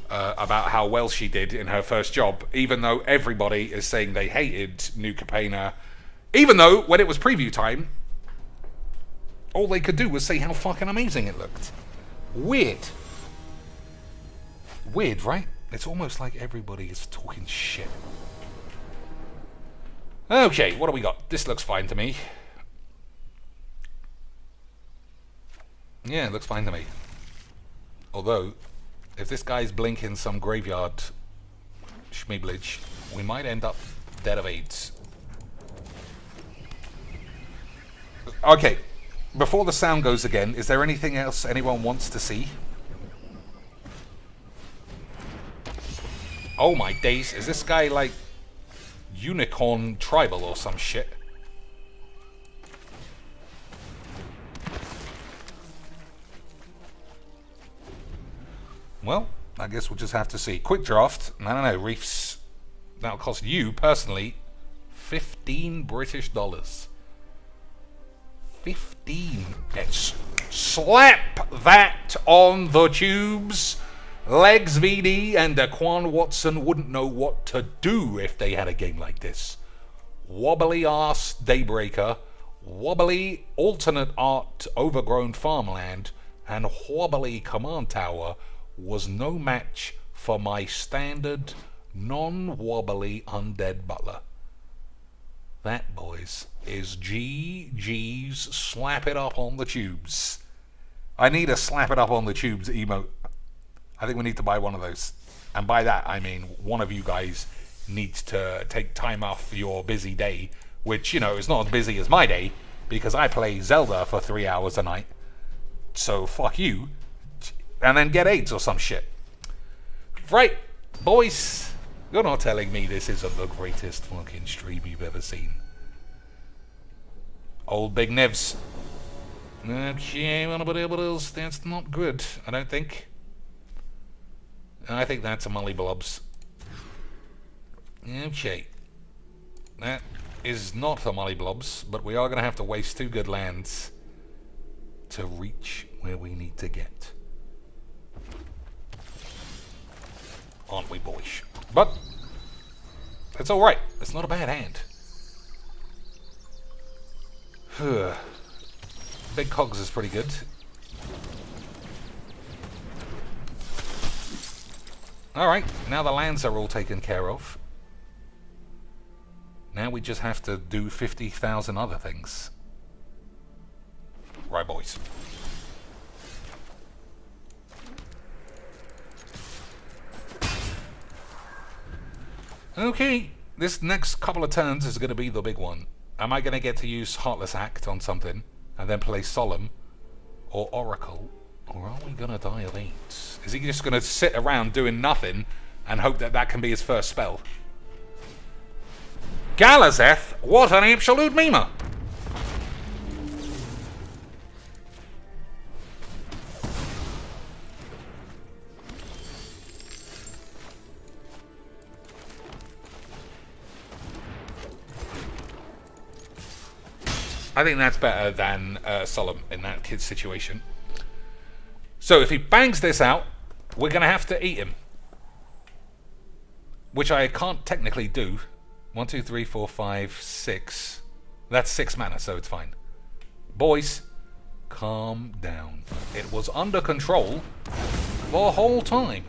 about how well she did in her first job, even though everybody is saying they hated New Capena. Even though, when it was preview time, all they could do was say how fucking amazing it looked. Weird. Weird, right? It's almost like everybody is talking shit. Okay, what do we got? This looks fine to me. Yeah, it looks fine to me. Although, if this guy's blinking some graveyard schmeeblage, we might end up dead of AIDS. Okay, before the sound goes again, is there anything else anyone wants to see? Oh my days, is this guy like Unicorn Tribal or some shit? Well, I guess we'll just have to see. Quick draft. I don't know, Reefs. That'll cost you, personally, $15 British. 15. Let's slap that on the tubes. Legs VD and Daquan Watson wouldn't know what to do if they had a game like this. Wobbly ass Daybreaker, wobbly alternate art overgrown farmland, and wobbly command tower was no match for my standard non-wobbly undead butler. That, boys, is GG's slap it up on the tubes. I need a slap it up on the tubes emote. I think we need to buy one of those. And by that, I mean one of you guys needs to take time off your busy day, which, you know, is not as busy as my day, because I play Zelda for 3 hours a night. So fuck you. And then get AIDS or some shit. Right, boys. You're not telling me this isn't the greatest fucking stream you've ever seen. Old Big Nivs. Okay, anybody else? That's not good, I don't think. I think that's a Molly Blobs. Okay. That is not a Molly Blobs, but we are going to have to waste 2 good lands to reach where we need to get. Aren't we, boys? But it's alright. It's not a bad hand. Big Cogs is pretty good. Alright, now the lands are all taken care of. Now we just have to do 50,000 other things. Right, boys. Okay, this next couple of turns is going to be the big one. Am I going to get to use Heartless Act on something and then play Solemn or Oracle? Or are we going to die of AIDS? Is he just going to sit around doing nothing and hope that that can be his first spell? Galazeth? What an absolute memer! I think that's better than Solemn in that kid's situation. So if he bangs this out, we're going to have to eat him. Which I can't technically do. 1, 2, 3, 4, 5, 6. That's 6 mana, so it's fine. Boys, calm down. It was under control the whole time.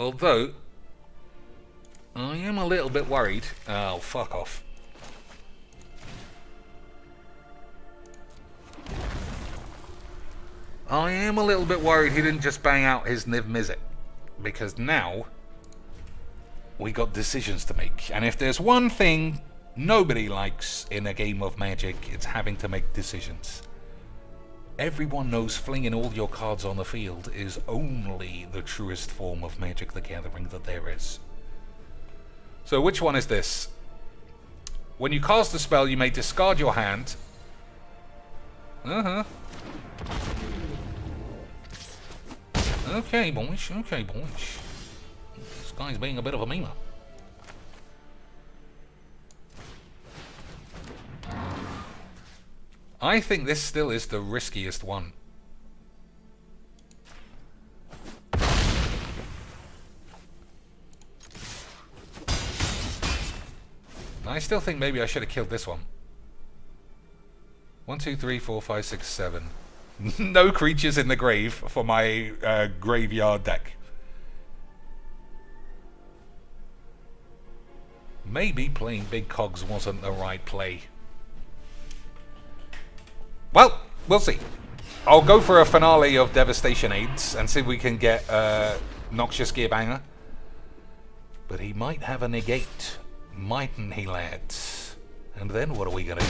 Although, I am a little bit worried. Oh, fuck off. I am a little bit worried he didn't just bang out his Niv Mizzet. Because now, we got decisions to make. And if there's one thing nobody likes in a game of Magic, it's having to make decisions. Everyone knows flinging all your cards on the field is only the truest form of Magic the Gathering that there is. So which one is this? When you cast a spell, you may discard your hand. Okay, boys. Okay, boys. This guy's being a bit of a memer. I think this still is the riskiest one. I still think maybe I should have killed this one. 1, 2, 3, 4, 5, 6, 7. No creatures in the grave for my graveyard deck. Maybe playing big cogs wasn't the right play. Well, we'll see. I'll go for a finale of Devastation Aids and see if we can get Noxious Gearbanger. But he might have a negate. Mightn't he, lads? And then what are we gonna do?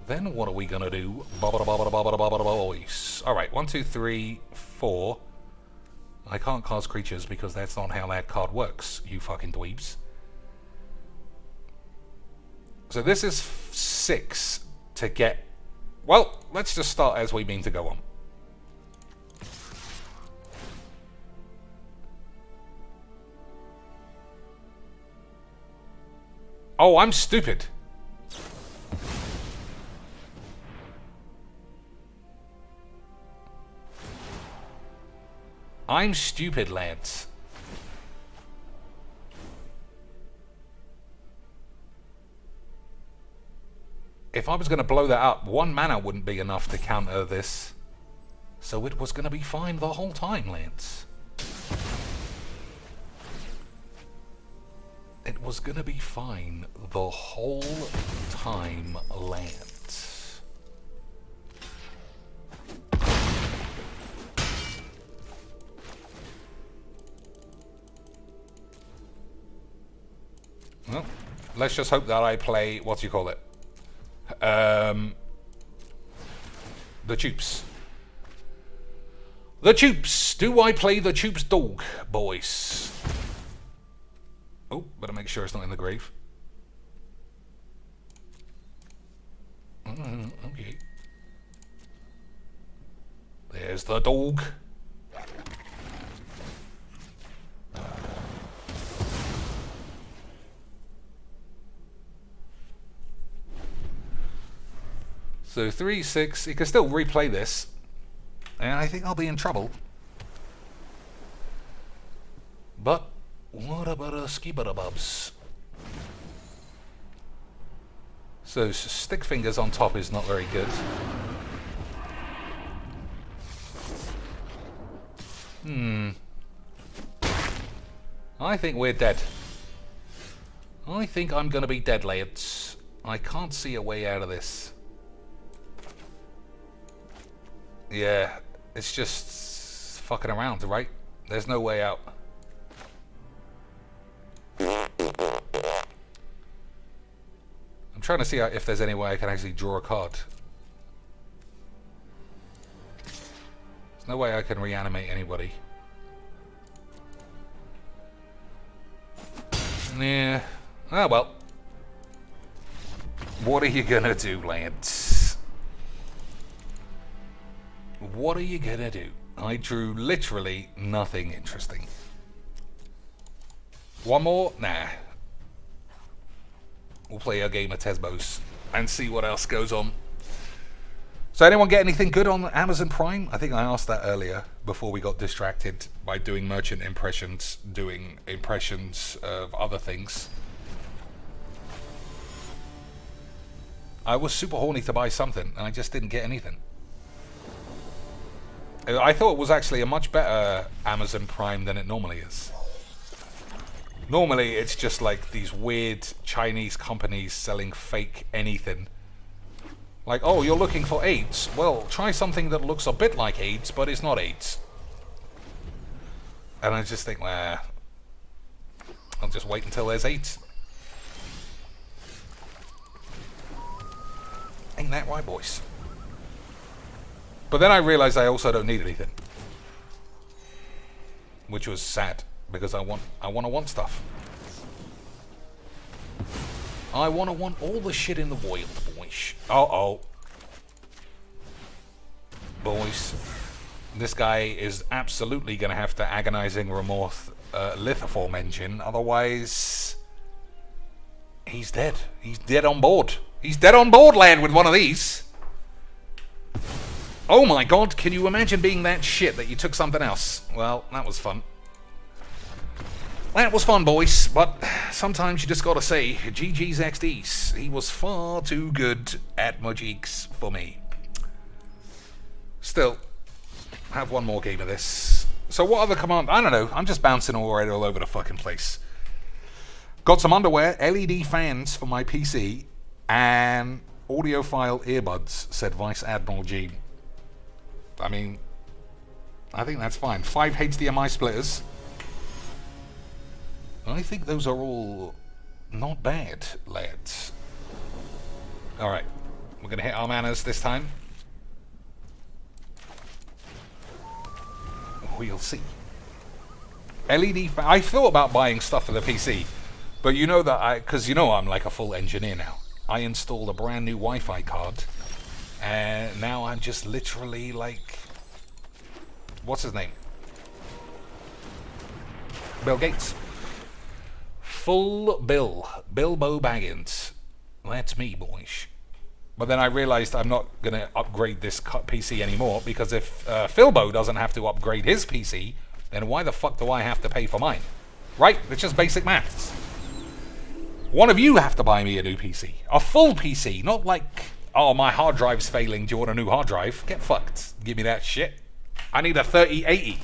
Then what are we gonna do? Boys. Alright, 1, 2, 3, 4. I can't cast creatures because that's not how that card works, you fucking dweebs. So this is 6 to get... Well, let's just start as we mean to go on. Oh, I'm stupid. I'm stupid, lads. If I was going to blow that up, 1 mana wouldn't be enough to counter this. So it was going to be fine the whole time, lads. It was going to be fine the whole time, lads. Well, let's just hope that I play, what do you call it? The Jeebs. The Jeebs. Do I play the Jeebs dog, boys? Oh, better make sure it's not in the grave. Okay. There's the dog. So 3, 6. You can still replay this, and I think I'll be in trouble. But what about a skibadabubs? So stick fingers on top is not very good. I think we're dead. I think I'm gonna be dead, lads. I can't see a way out of this. Yeah, it's just fucking around, right? There's no way out. I'm trying to see if there's any way I can actually draw a card. There's no way I can reanimate anybody. Yeah. Ah, well. What are you gonna do, Lance? What are you gonna do? I drew literally nothing interesting. One more? Nah. We'll play a game of Tesbos and see what else goes on. So anyone get anything good on Amazon Prime? I think I asked that earlier before we got distracted by doing merchant impressions, doing impressions of other things. I was super horny to buy something and I just didn't get anything. I thought it was actually a much better Amazon Prime than it normally is. Normally it's just like these weird Chinese companies selling fake anything. Like, oh, you're looking for AIDS? Well, try something that looks a bit like AIDS, but it's not AIDS. And I just think, well, I'll just wait until there's AIDS. Ain't that right, boys? But then I realized I also don't need anything. Which was sad, because I want to want stuff. I want to want all the shit in the world, boys. Uh-oh. Boys. This guy is absolutely going to have to Agonizing Remorse Lithoform engine, otherwise He's dead. He's dead on board. He's dead on board, lad, with one of these. Oh my god, can you imagine being that shit that you took something else? Well, that was fun. That was fun, boys, but sometimes you just gotta say, GG's XDs. He was far too good at Mojiks for me. Still, have one more game of this. So what other command? I don't know, I'm just bouncing all over the fucking place. Got some underwear, LED fans for my PC, and audiophile earbuds, said Vice Admiral G. I mean, I think that's fine. 5 HDMI splitters. I think those are all not bad, lads. Alright, we're going to hit our manners this time. We'll see. I thought about buying stuff for the PC, but you know that because you know I'm like a full engineer now. I installed a brand new Wi-Fi card, and now I'm just literally like, what's his name? Bill Gates. Full Bilbo Baggins. That's me, boys. But then I realized I'm not going to upgrade this PC anymore, because if Philbo doesn't have to upgrade his PC, then why the fuck do I have to pay for mine? Right? It's just basic maths. One of you have to buy me a new PC. A full PC, not like, oh, my hard drive's failing, do you want a new hard drive? Get fucked. Give me that shit. I need a 3080.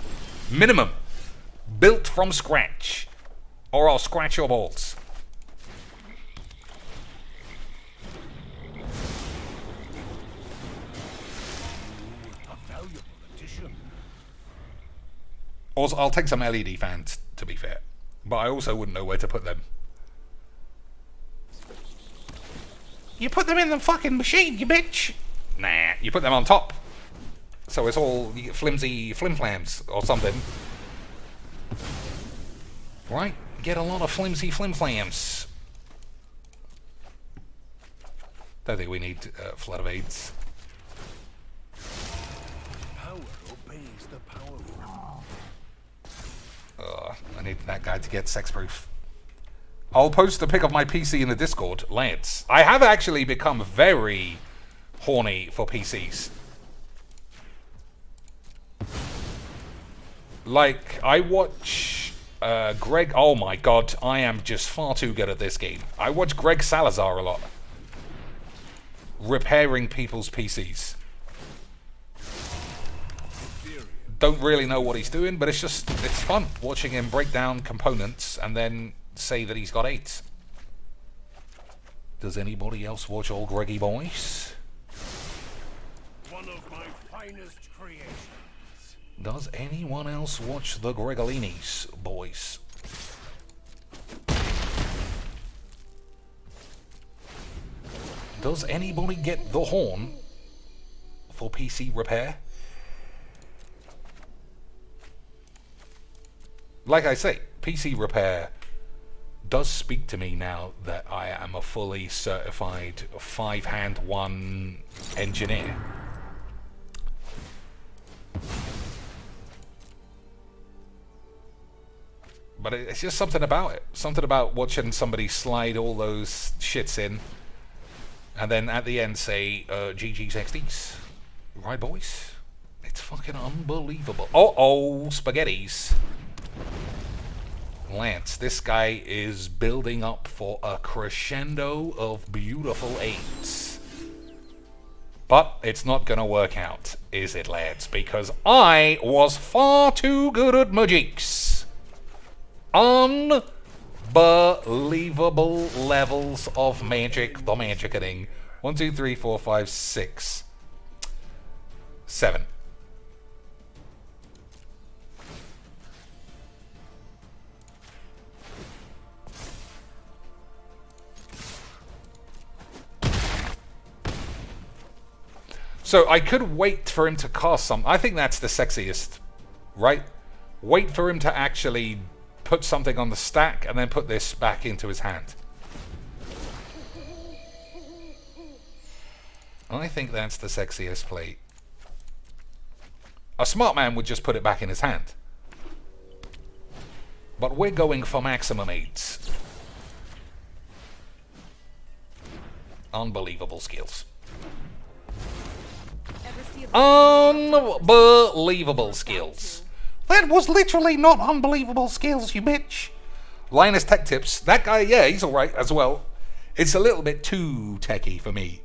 Minimum. Built from scratch. Or I'll scratch your balls. A valuable addition. Also, I'll take some LED fans, to be fair. But I also wouldn't know where to put them. You put them in the fucking machine, you bitch. Nah, you put them on top. So it's all flimsy flimflams or something. Right? Get a lot of flimsy flimflams. Don't think we need flood of AIDS. Power obeys the powerful. I need that guy to get sex-proof. I'll post a pic of my PC in the Discord, Lance. I have actually become very horny for PCs. Like, I watch Greg... Oh my god, I am just far too good at this game. I watch Greg Salazar a lot. Repairing people's PCs. Don't really know what he's doing, but it's fun watching him break down components and then say that he's got 8. Does anybody else watch old Greggy boys? One of my finest creations. Does anyone else watch the Gregolinis, boys? Does anybody get the horn for PC repair? Like I say, PC repair does speak to me now that I am a fully certified 5-hand 1 engineer. But it's just something about it. Something about watching somebody slide all those shits in and then at the end say, GG's XDs. Right, boys? It's fucking unbelievable. Oh, spaghettis. Lance, this guy is building up for a crescendo of beautiful 8s. But it's not gonna work out, is it, lads? Because I was far too good at Mojiks. Unbelievable levels of magic. The magicking. 1, 2, 3, 4, 5, 6, 7. So I could wait for him to cast some. I think that's the sexiest, right? Wait for him to actually put something on the stack and then put this back into his hand. I think that's the sexiest play. A smart man would just put it back in his hand. But we're going for maximum 8s. Unbelievable skills. Ever see a Unbelievable skills. That was literally not unbelievable skills, you bitch. Linus Tech Tips. That guy, yeah, he's alright as well. It's a little bit too techy for me.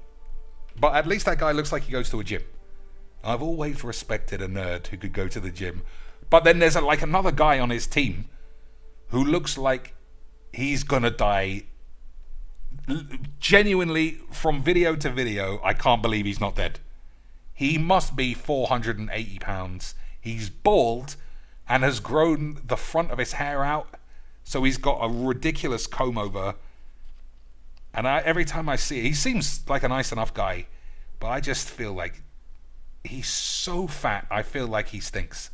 But at least that guy looks like he goes to a gym. I've always respected a nerd who could go to the gym. But then there's like another guy on his team who looks like he's gonna die. Genuinely, from video to video, I can't believe he's not dead. He must be 480 pounds. He's bald and has grown the front of his hair out. So he's got a ridiculous comb over. And every time I see it, he seems like a nice enough guy. But I just feel like he's so fat, I feel like he stinks.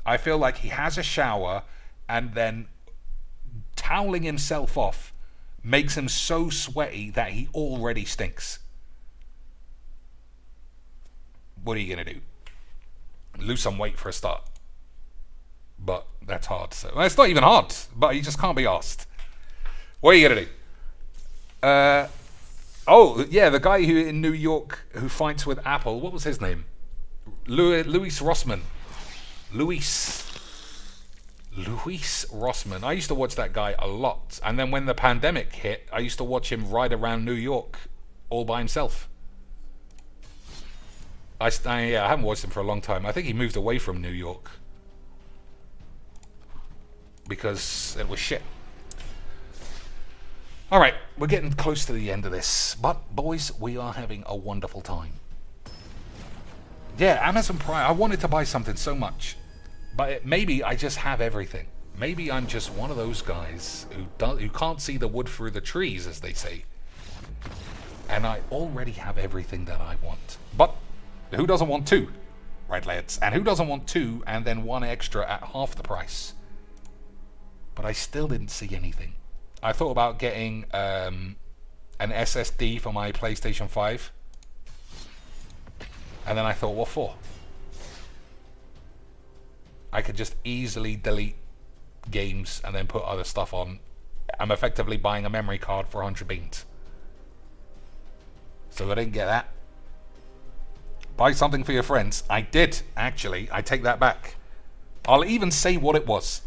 I feel like he has a shower and then toweling himself off makes him so sweaty that he already stinks. What are you going to do? Lose some weight for a start. But that's hard. So well, it's not even hard, but you just can't be asked. What are you going to do? Oh, yeah, the guy who in New York who fights with Apple, what was his name? Louis Rossman. Luis Rossman. I used to watch that guy a lot. And then when the pandemic hit, I used to watch him ride around New York all by himself. I haven't watched him for a long time. I think he moved away from New York because it was shit. Alright, we're getting close to the end of this. But, boys, we are having a wonderful time. Yeah, Amazon Prime. I wanted to buy something so much. But maybe I just have everything. Maybe I'm just one of those guys who can't see the wood through the trees, as they say. And I already have everything that I want. But who doesn't want two? Right, lads? And who doesn't want two and then one extra at half the price? But I still didn't see anything. I thought about getting an SSD for my PlayStation 5. And then I thought, what for? I could just easily delete games and then put other stuff on. I'm effectively buying a memory card for 100 beans. So I didn't get that. Buy something for your friends. I did, actually. I take that back. I'll even say what it was.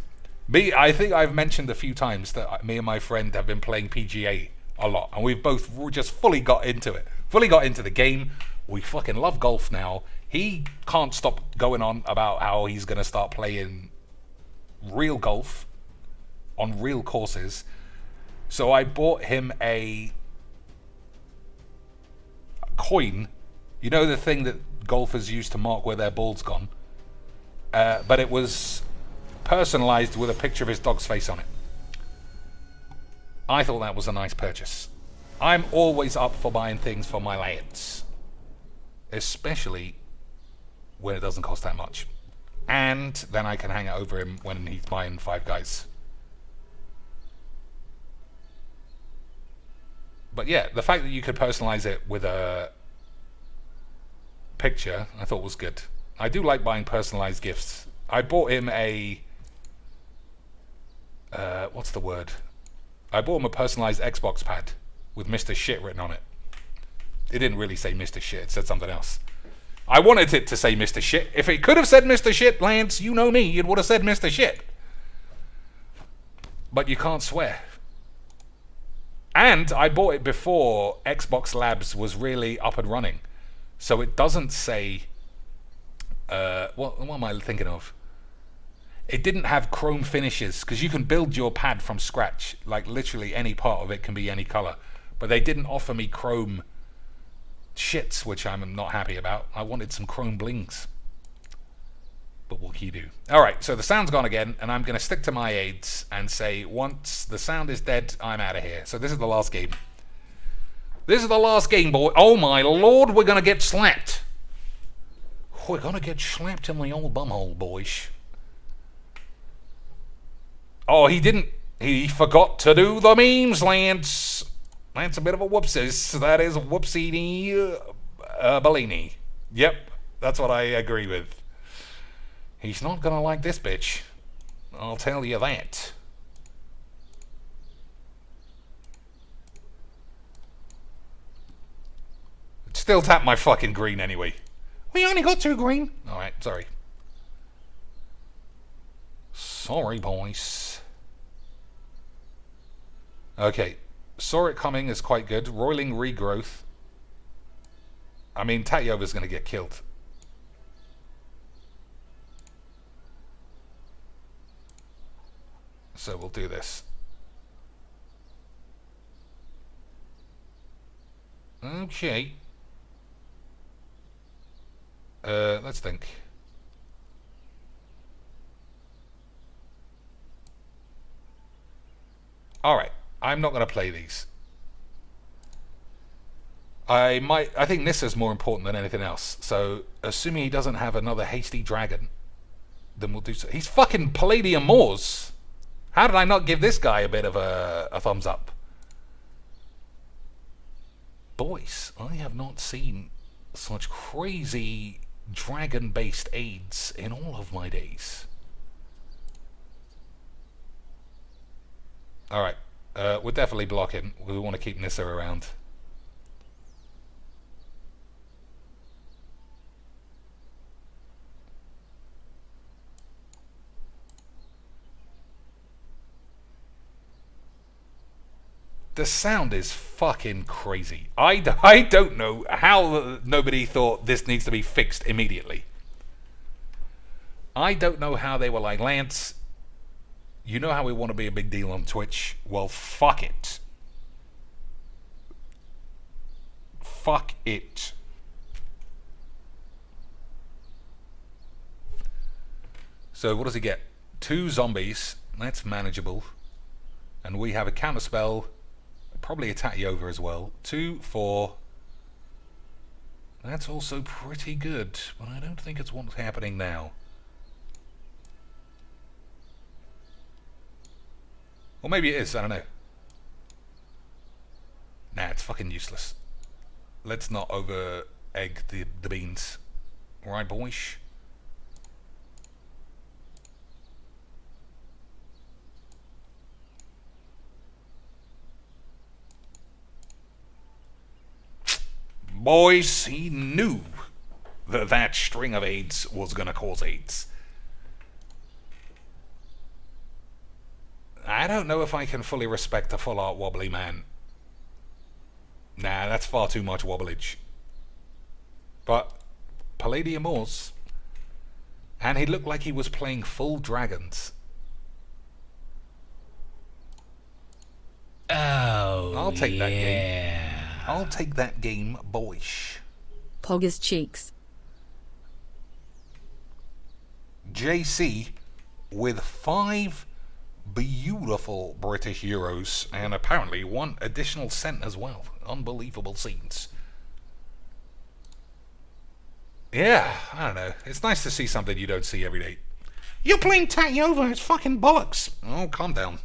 I think I've mentioned a few times that me and my friend have been playing PGA a lot. And we've both just fully got into it. Fully got into the game. We fucking love golf now. He can't stop going on about how he's going to start playing real golf on real courses. So I bought him a coin. You know the thing that golfers use to mark where their ball's gone? But it was personalized with a picture of his dog's face on it. I thought that was a nice purchase. I'm always up for buying things for my lads. Especially when it doesn't cost that much. And then I can hang it over him when he's buying Five Guys. But yeah, the fact that you could personalize it with a picture, I thought was good. I do like buying personalized gifts. I bought him a... what's the word? I bought him a personalized Xbox pad with Mr. Shit written on it. It didn't really say Mr. Shit, it said something else. I wanted it to say Mr. Shit. If it could have said Mr. Shit, Lance, you know me, it would have said Mr. Shit. But you can't swear. And I bought it before Xbox Labs was really up and running. So it doesn't say... what am I thinking of? It didn't have chrome finishes, because you can build your pad from scratch. Like, literally any part of it can be any color. But they didn't offer me chrome shits, which I'm not happy about. I wanted some chrome blings. But what can you do? Alright, so the sound's gone again, and I'm going to stick to my aids and say, once the sound is dead, I'm out of here. So this is the last game. This is the last game, boy. Oh my lord, we're going to get slapped. We're going to get slapped in the old bumhole, boys. Oh, he didn't. He forgot to do the memes, Lance. That's a bit of a whoopsis. That is whoopsie Bellini. Yep, that's what I agree with. He's not gonna like this bitch. I'll tell you that. Still tap my fucking green anyway. We only got 2 green. Alright, sorry. Sorry, boys. Okay. Saw it coming is quite good. Roiling regrowth. I mean, Tatyova's going to get killed. So we'll do this. Okay. Let's think. Alright, I'm not going to play these. I think Nissa's more important than anything else. So, assuming he doesn't have another hasty dragon, then we'll do so. He's fucking Palladium Moors. How did I not give this guy a bit of a thumbs up? Boys, I have not seen such crazy dragon-based aids in all of my days. Alright, we're definitely blocking. We want to keep Nissa around. The sound is fucking crazy. I don't know how nobody thought this needs to be fixed immediately. I don't know how they were like, Lance, you know how we want to be a big deal on Twitch? Well, fuck it. Fuck it. So what does he get? 2 zombies. That's manageable. And we have a counterspell. Probably a Tatyova as well. 2, 4. That's also pretty good, but I don't think it's what's happening now. Or maybe it is, I don't know. Nah, it's fucking useless. Let's not over egg the beans. Alright, boys? Boys, he knew that that string of AIDS was going to cause AIDS. I don't know if I can fully respect a full art wobbly man. Nah, that's far too much wobblage. But Palladium Moors. And he looked like he was playing full dragons. Oh, I'll take that game. yeah. I'll take that game, boys. Pogger's cheeks. JC with 5 beautiful British euros and apparently 1 additional cent as well. Unbelievable scenes. Yeah, I don't know. It's nice to see something you don't see every day. You're playing Tatyova, it's fucking bollocks. Oh, calm down.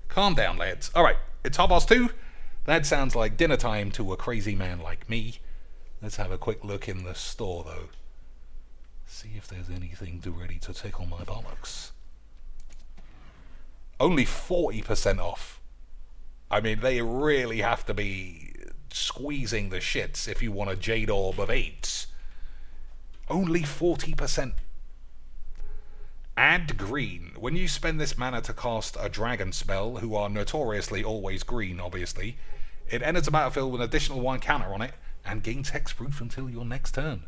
Calm down, lads. Alright, it's Hobos 2. That sounds like dinner time to a crazy man like me. Let's have a quick look in the store, though. See if there's anything ready to tickle my bollocks. Only 40% off. I mean, they really have to be squeezing the shits if you want a Jade Orb of 8. Only 40%. Add green. When you spend this mana to cast a dragon spell, who are notoriously always green, obviously, it enters the battlefield with an additional 1 counter on it, and gains hexproof until your next turn.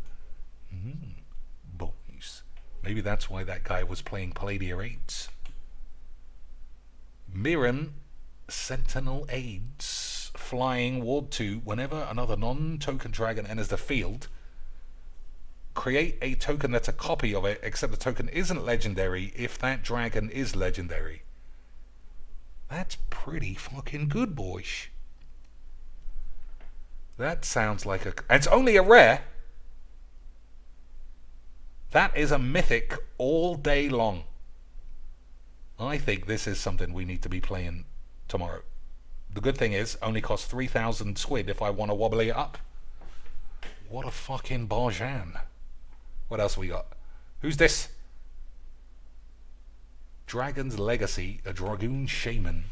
Boys. Maybe that's why that guy was playing Palladia 8. Mirren, Sentinel Aids. Flying, Ward 2. Whenever another non-token dragon enters the field, create a token that's a copy of it, except the token isn't legendary if that dragon is legendary. That's pretty fucking good, boys. That sounds like a... It's only a rare. That is a mythic all day long. I think this is something we need to be playing tomorrow. The good thing is, only costs 3,000 squid if I want to wobbly it up. What a fucking barjan. What else we got? Who's this? Dragon's Legacy, a Dragoon Shaman.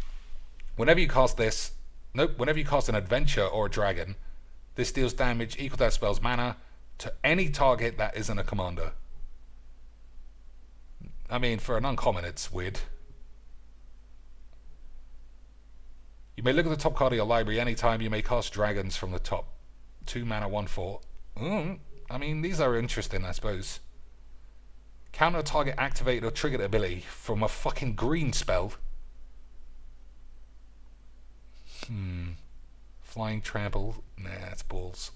Whenever you cast this... Nope, whenever you cast an adventure or a dragon, This deals damage equal to that spell's mana to any target that isn't a commander. I mean, for an uncommon, it's weird. You may look at the top card of your library anytime. You may cast dragons from the top. 2 mana, 1/4. I mean, these are interesting, I suppose. Counter a target activated or triggered ability from a fucking green spell. Flying trample. Nah, that's balls.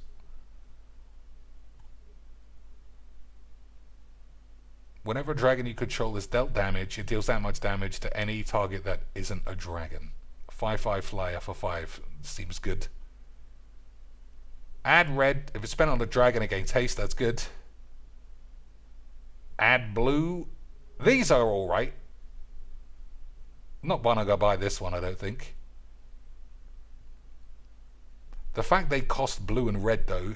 Whenever a dragon you control is dealt damage, it deals that much damage to any target that isn't a dragon. 5/5 flyer for 5. Seems good. Add red. If it's spent on a dragon against haste, that's good. Add blue. These are alright. Not gonna go buy this one, I don't think. The fact they cost blue and red, though,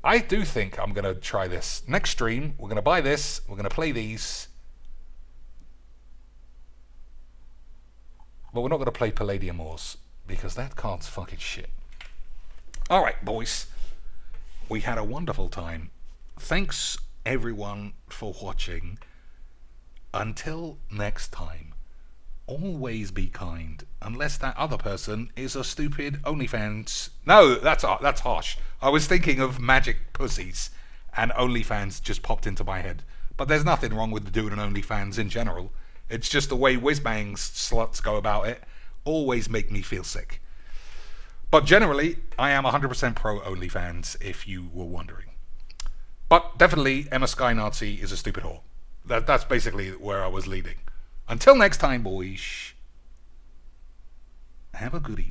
I do think I'm going to try this. Next stream, we're going to buy this. We're going to play these. But we're not going to play Palladium Wars, because that card's fucking shit. Alright, boys. We had a wonderful time. Thanks, everyone, for watching. Until next time, always be kind, unless that other person is a stupid OnlyFans. No, that's harsh. I was thinking of magic pussies, and OnlyFans just popped into my head. But there's nothing wrong with doing an OnlyFans in general. It's just the way whiz-bangs sluts go about it always make me feel sick. But generally, I am 100% pro OnlyFans, if you were wondering. But definitely, Emma Sky Nazi is a stupid whore. That's basically where I was leading. Until next time, boys. Have a good evening.